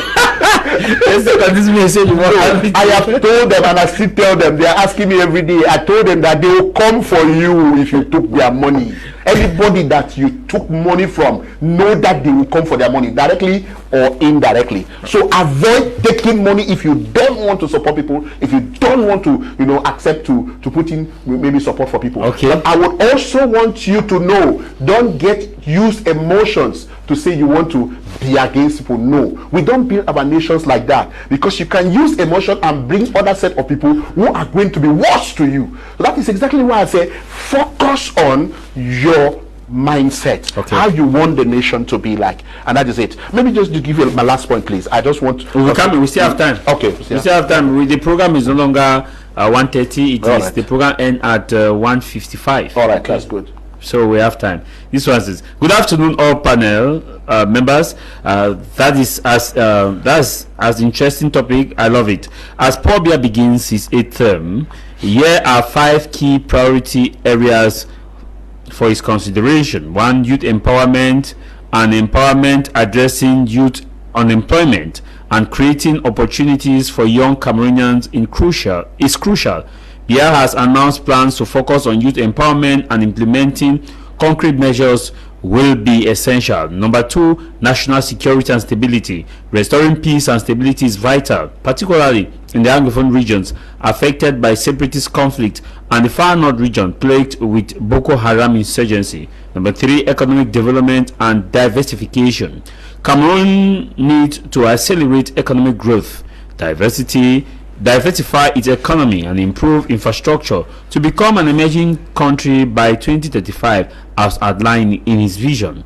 I have told them, and I still tell them. They are asking me every day. I told them that they will come for you if you took their money. Anybody that you took money from, know that they will come for their money directly or indirectly. So avoid taking money if you don't want to support people, if you don't want to, accept to put in maybe support for people. Okay. But I would also want you to know, don't use emotions to say you want to be against people. No, we don't build our nations like that, because you can use emotion and bring other set of people who are going to be worse to you. So that is exactly why I say focus on your mindset, how you want the nation to be like, and that is it. Maybe just to give you my last point, please. I just want we still have time. Okay, we still have time. The program is no longer 1:30. It is the program end at 1:55. All right, that's good. So we have time. This was it. Good afternoon, all panel members. That's as interesting topic. I love it. As Paul Biya begins his 8th term, here are 5 key priority areas for his consideration. 1, youth empowerment, and empowerment addressing youth unemployment and creating opportunities for young Cameroonians is crucial. Biya has announced plans to focus on youth empowerment, and implementing concrete measures will be essential. Number 2, national security and stability. Restoring peace and stability is vital, particularly in the Anglophone regions affected by separatist conflict and the far north region plagued with Boko Haram insurgency. Number 3, economic development and diversification. Cameroon needs to accelerate economic growth, diversify its economy, and improve infrastructure to become an emerging country by 2035 as outlined in his vision.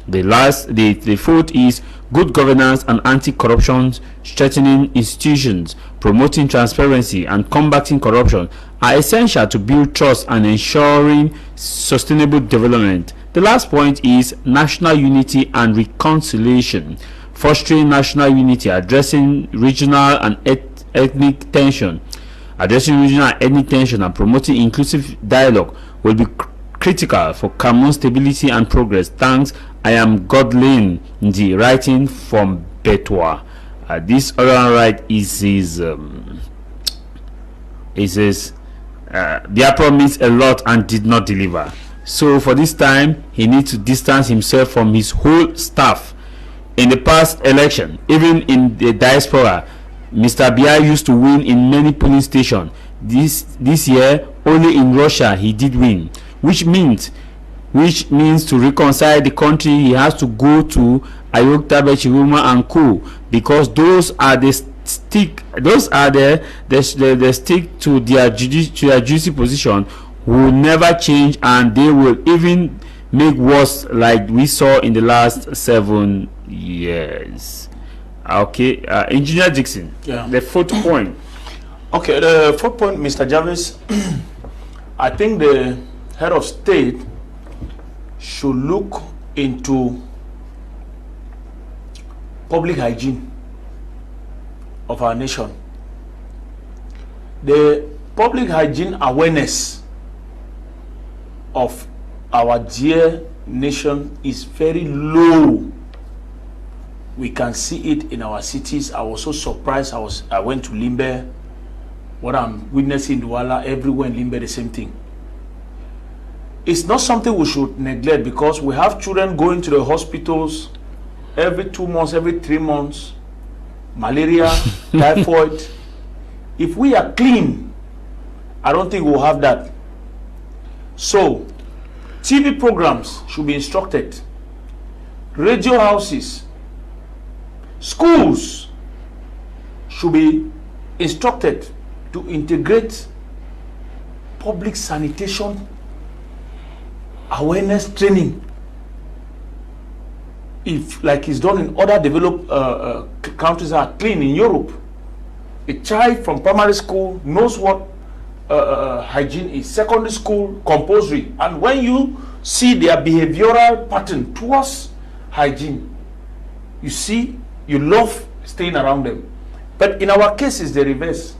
The 4th is good governance and anti-corruption. Strengthening institutions, promoting transparency, and combating corruption are essential to build trust and ensuring sustainable development. The last point is national unity and reconciliation. Fostering national unity, addressing regional and ethnic tension, and promoting inclusive dialogue will be critical for Cameroon's stability and progress. Thanks. I am Godlin Ndi, writing from Betwa. This oral right is his. Biya promised a lot and did not deliver. So for this time, he needs to distance himself from his whole staff. In the past election, even in the diaspora, Mr. Biya used to win in many polling stations. This year, only in Russia he did win, which means to reconcile the country, he has to go to Ayokta, Bechiruma and Co, because those are the stick to their juicy position, will never change, and they will even make worse, like we saw in the last 7 years. Okay, Engineer Dixon, the 4th point. Okay, the 4th point, Mr. Javis, I think the head of state should look into public hygiene of our nation. The public hygiene awareness of our dear nation is very low. We can see it in our cities. I was so surprised. I went to Limbe. What I'm witnessing in Douala, everywhere in Limbe, the same thing. It's not something we should neglect, because we have children going to the hospitals every 2 months, every 3 months. Malaria, typhoid. If we are clean, I don't think we'll have that. So, TV programs should be instructed. Radio houses, schools should be instructed to integrate public sanitation awareness training, if like it's done in other developed countries that are clean in Europe. A child from primary school knows what hygiene is. Secondary school, compulsory. And when you see their behavioral pattern towards hygiene, You see, you love staying around them. But in our case, it's the reverse.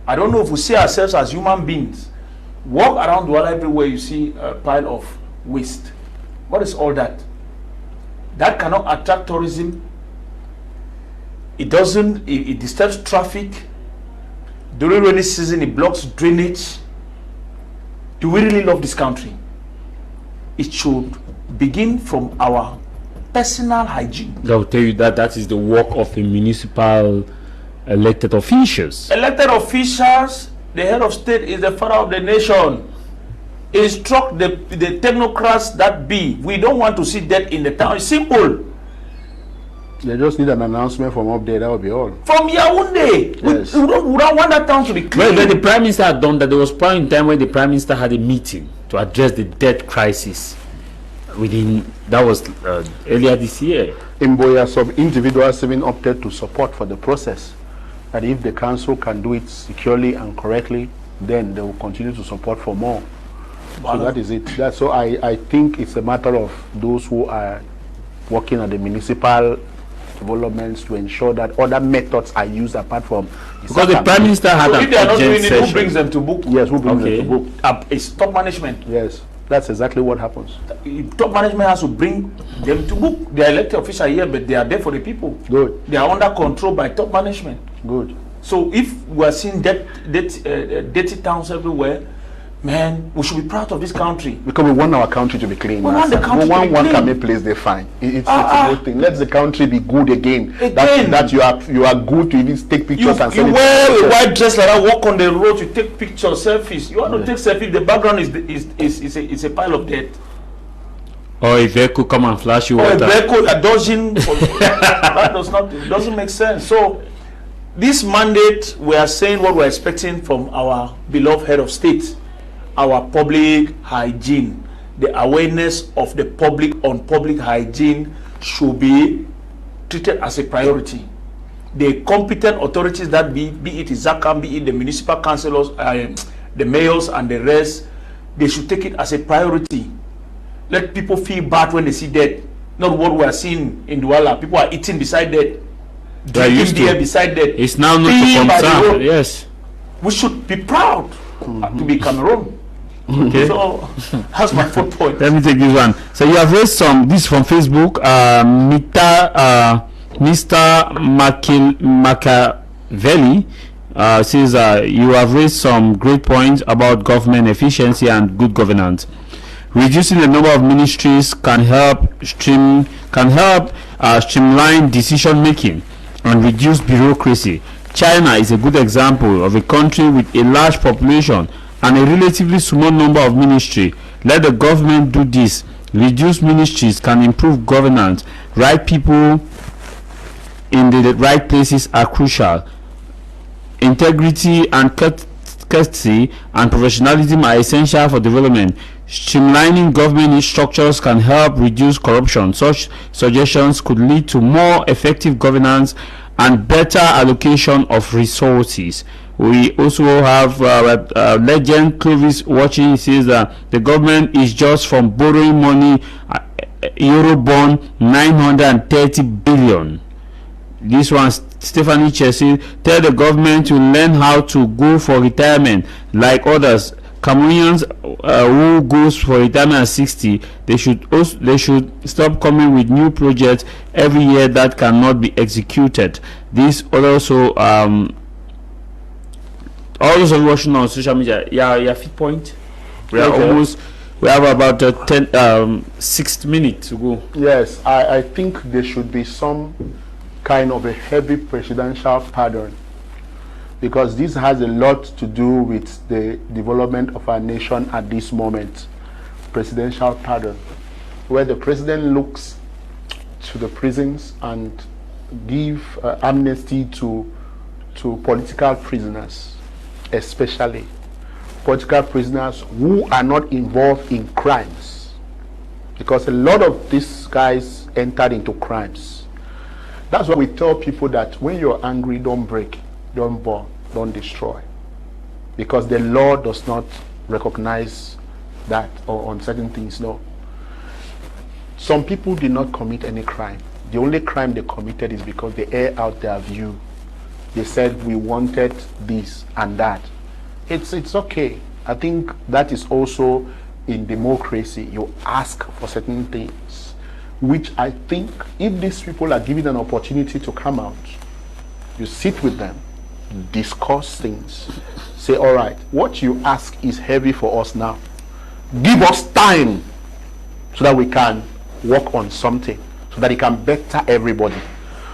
I don't know if we see ourselves as human beings. Walk around the world, everywhere you see a pile of waste. What is all that? That cannot attract tourism. It doesn't, it disturbs traffic. During rainy season, it blocks drainage. Do we really love this country? It should begin from our personal hygiene. They'll tell you that that is the work of the municipal elected officials. Elected officials, the head of state is the father of the nation. Instruct the technocrats that be. We don't want to see that in the town. It's simple. They just need an announcement from up there, that will be all. From Yaoundé. Yes. We don't want that town to be clean. Well, the Prime Minister had done that. There was point in time when the Prime Minister had a meeting to address the debt crisis. That was earlier this year. In Biya, some individuals even opted to support for the process. And if the council can do it securely and correctly, then they will continue to support for more. So that is it. So I think it's a matter of those who are working at the municipal developments to ensure that other methods are used apart from because the Prime Minister had so an if they are not doing it, session. who brings them to book? Yes, who brings them to book? It's top management. Yes, that's exactly what happens. Top management has to bring them to book. They are elected officials here, but they are there for the people. Good. They are under control by top management. Good. So if we are seeing dirty towns everywhere, man, we should be proud of this country. Because we want our country to be clean. We want the country to be one clean. can make place they fine. It's a good thing. Let the country be good again. Again. That you are good to even take pictures and You send it. wear a white dress like that, walk on the road, you take pictures, selfies. You want to take selfies, the background is a pile of dirt. Or if they could come and flash you Or a water. vehicle, a dodging. It doesn't make sense. So this mandate, we are saying what we're expecting from our beloved head of state. Our public hygiene, the awareness of the public on public hygiene should be treated as a priority. The competent authorities that be it Zakam, be it the municipal councillors, the mayors and the rest, they should take it as a priority. Let people feel bad when they see that. Not what we are seeing in Douala. People are eating beside that. Drinking beer beside that. It's now not to concern. Yes. We should be proud to be Cameroon. Okay. So that's my 4th point. Let me take this one. So you have raised some, this from Facebook. Mr. Machiavelli says you have raised some great points about government efficiency and good governance. Reducing the number of ministries can help streamline decision making and reduce bureaucracy. China is a good example of a country with a large population and a relatively small number of ministries. Let the government do this. Reduce ministries can improve governance. Right people in the right places are crucial. Integrity and courtesy and professionalism are essential for development. Streamlining government structures can help reduce corruption. Such suggestions could lead to more effective governance and better allocation of resources. We also have Legend Clovis watching. He says that the government is just from borrowing money, Eurobond 930 billion. This one, Stephanie Chelsea, tell the government to learn how to go for retirement like others. Cameroonians who goes for retirement at 60, they should stop coming with new projects every year that cannot be executed. This also all those are watching on social media. Yeah, fit point. We have about 6 minutes to go. Yes, I think there should be some kind of a heavy presidential pardon, because this has a lot to do with the development of our nation at this moment. Presidential pardon, where the president looks to the prisons and give amnesty to political prisoners, especially political prisoners who are not involved in crimes, because a lot of these guys entered into crimes. That's why we tell people that when you're angry, don't break, don't burn, don't destroy, because the law does not recognize that or on certain things. No. Some people did not commit any crime, the only crime they committed is because they air out their view. They said we wanted this and that. It's okay. I think that is also in democracy. You ask for certain things, which I think if these people are given an opportunity to come out, you sit with them, discuss things, say, all right, what you ask is heavy for us now. Give us time so that we can work on something, so that it can better everybody.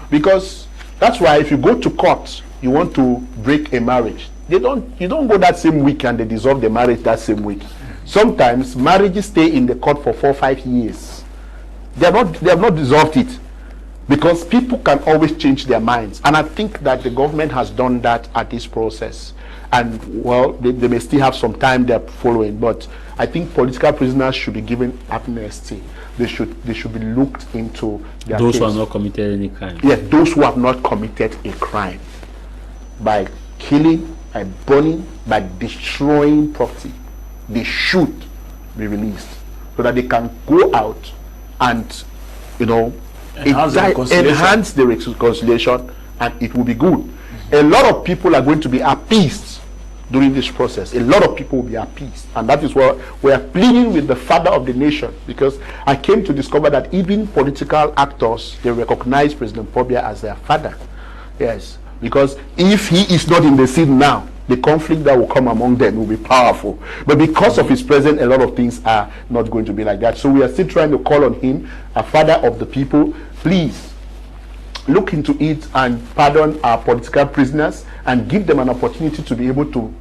Because that's why if you go to court, you want to break a marriage, you don't go that same week and they dissolve the marriage that same week. Sometimes marriages stay in the court for 4 or 5 years. They have not dissolved it, because people can always change their minds. And I think that the government has done that at this process. And well, they may still have some time they're following, but I think political prisoners should be given amnesty. They should be looked into their Those case. who have not committed any crime. Yes, those who have not committed a crime, by killing, by burning, by destroying property, they should be released so that they can go out and, enhance the reconciliation, and it will be good. A lot of people are going to be appeased during this process. A lot of people will be appeased, and that is what we are pleading with the father of the nation, because I came to discover that even political actors, they recognize President Paul Biya as their father. Yes, because if he is not in the seat now, the conflict that will come among them will be powerful. But because of his presence, a lot of things are not going to be like that. So we are still trying to call on him, a father of the people. Please look into it and pardon our political prisoners and give them an opportunity to be able to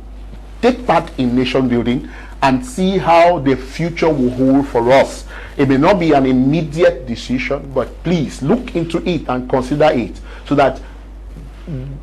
take part in nation building and see how the future will hold for us. It may not be an immediate decision, but please look into it and consider it, so that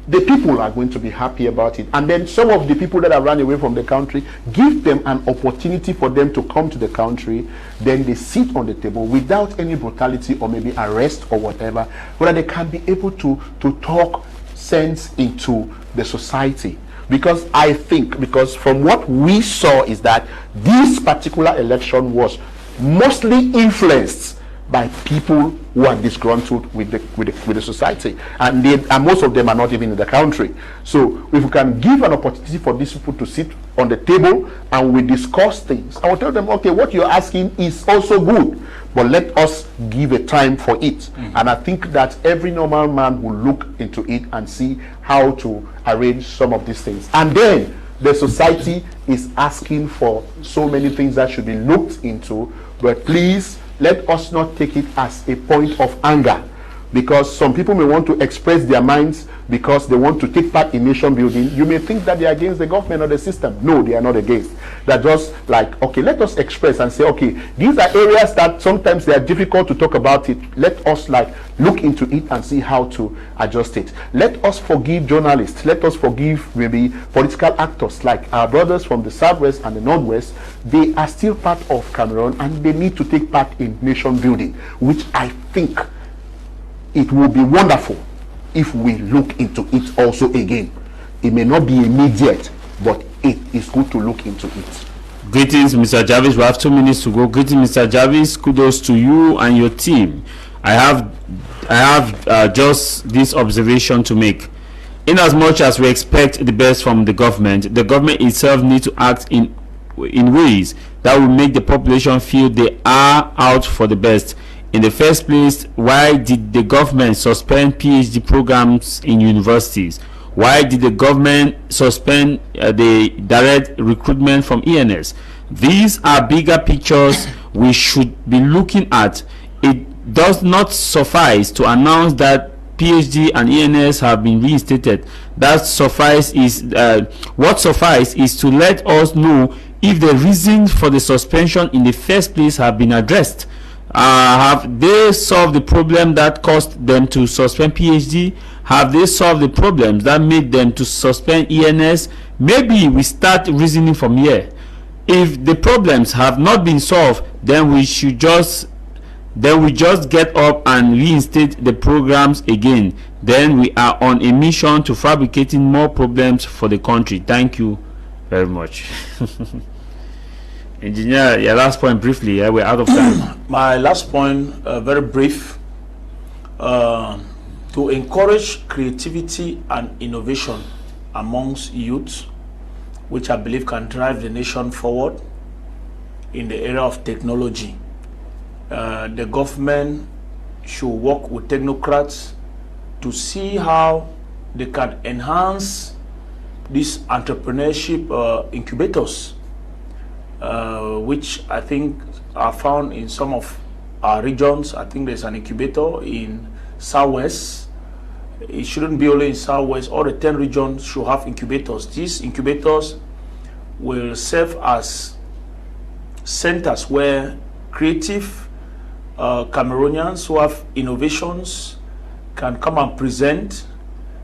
the people are going to be happy about it. And then some of the people that have run away from the country, give them an opportunity for them to come to the country. Then they sit on the table without any brutality or maybe arrest or whatever, but they can be able to talk sense into the society. Because I think, because from what we saw is that this particular election was mostly influenced by people who are disgruntled with the society, and most of them are not even in the country. So if we can give an opportunity for these people to sit on the table and we discuss things, I will tell them, okay, what you're asking is also good, but let us give a time for it. And I think that every normal man will look into it and see how to arrange some of these things. And then the society is asking for so many things that should be looked into, but please let us not take it as a point of anger, because some people may want to express their minds because they want to take part in nation building. You may think that they are against the government or the system. No, they are not against. They're just like, okay, let us express and say, okay, these are areas that sometimes they are difficult to talk about it. Let us look into it and see how to adjust it. Let us forgive journalists. Let us forgive maybe political actors like our brothers from the Southwest and the Northwest. They are still part of Cameroon and they need to take part in nation building, which I think it will be wonderful if we look into it also again. It may not be immediate, but it is good to look into it. Greetings, Mr. Javis. We have 2 minutes to go. Greetings, Mr. Javis. Kudos to you and your team. I have just this observation to make. In as much as we expect the best from the government itself needs to act in ways that will make the population feel they are out for the best. In the first place, why did the government suspend PhD programs in universities? Why did the government suspend the direct recruitment from ENS? These are bigger pictures we should be looking at. It does not suffice to announce that PhD and ENS have been reinstated. What suffice is to let us know if the reasons for the suspension in the first place have been addressed. Have they solved the problem that caused them to suspend PhD? Have they solved the problems that made them to suspend ENS? Maybe we start reasoning from here. If the problems have not been solved, then we just get up and reinstate the programs again. Then we are on a mission to fabricating more problems for the country. Thank you very much. Engineer, your last point briefly. We're out of time. My last point, very brief. to encourage creativity and innovation amongst youth, which I believe can drive the nation forward in the area of technology. The government should work with technocrats to see how they can enhance these entrepreneurship incubators, which I think are found in some of our regions. I think there's an incubator in Southwest. It shouldn't be only in Southwest. All the 10 regions should have incubators. These incubators will serve as centers where creative Cameroonians who have innovations can come and present.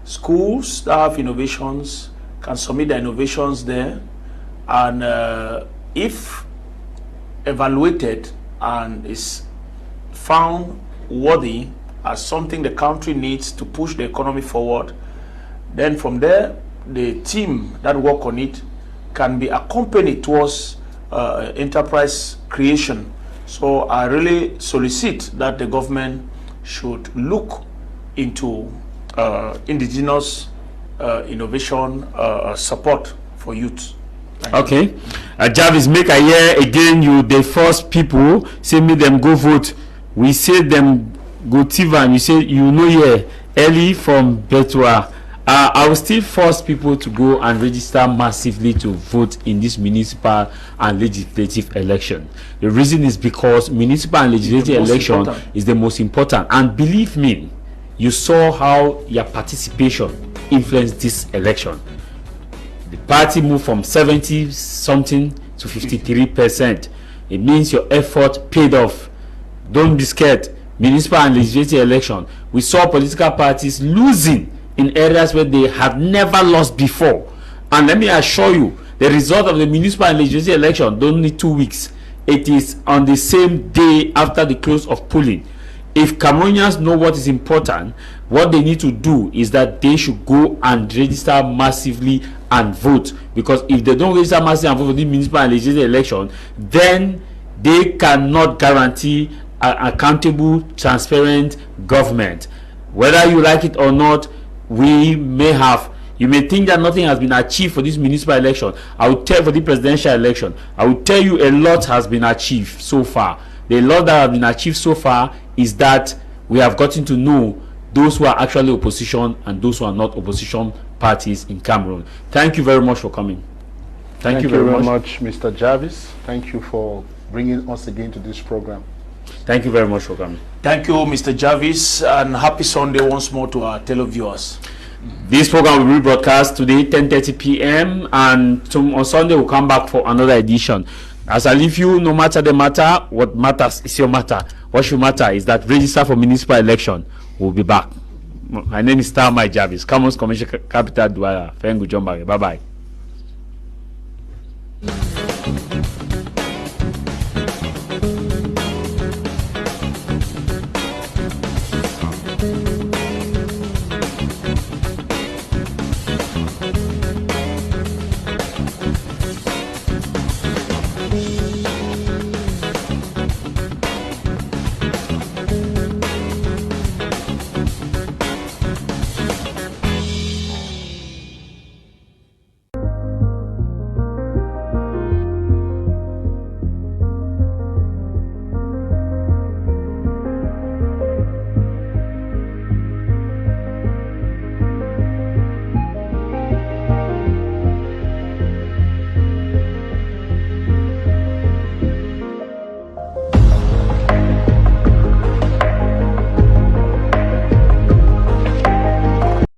Schools that have innovations can submit their innovations there, and if evaluated and is found worthy as something the country needs to push the economy forward, then from there the team that work on it can be accompanied towards enterprise creation. So I really solicit that the government should look into indigenous innovation support for youth. Okay. Javis, make I hear again you the first people say me them go vote. We say them go Tiva, and you say you know here early from Betua. I will still force people to go and register massively to vote in this municipal and legislative election. The reason is because municipal and legislative election is the most important. And believe me, you saw how your participation influenced this election. The party moved from 70 something to 53%. It means your effort paid off. Don't be scared. Municipal and legislative election, we saw political parties losing in areas where they have never lost before. And let me assure you, the result of the municipal and legislative election don't need 2 weeks. It is on the same day after the close of polling. If Cameroonians know what is important, what they need to do is that they should go and register massively and vote. Because if they don't register massively and vote for the municipal and legislative election, then they cannot guarantee an accountable, transparent government. Whether you like it or not, you may think that nothing has been achieved for this municipal election. I will tell you, for the presidential election, I will tell you a lot has been achieved so far. The lot that has been achieved so far is that we have gotten to know those who are actually opposition and those who are not opposition parties in Cameroon. Thank you very much for coming. Thank you very much, Mr. Javis. Thank you for bringing us again to this program. Thank you very much for coming. Thank you, Mr. Javis, and happy Sunday once more to our televiewers. This program will be broadcast today 10:30 p.m. and on Sunday we'll come back for another edition. As I leave you, no matter the matter, what matters is your matter. What should matter is that register for municipal election. We'll be back. My name is Tah Javis Mai, Cameroon's Commercial Capital Douala. Bye bye.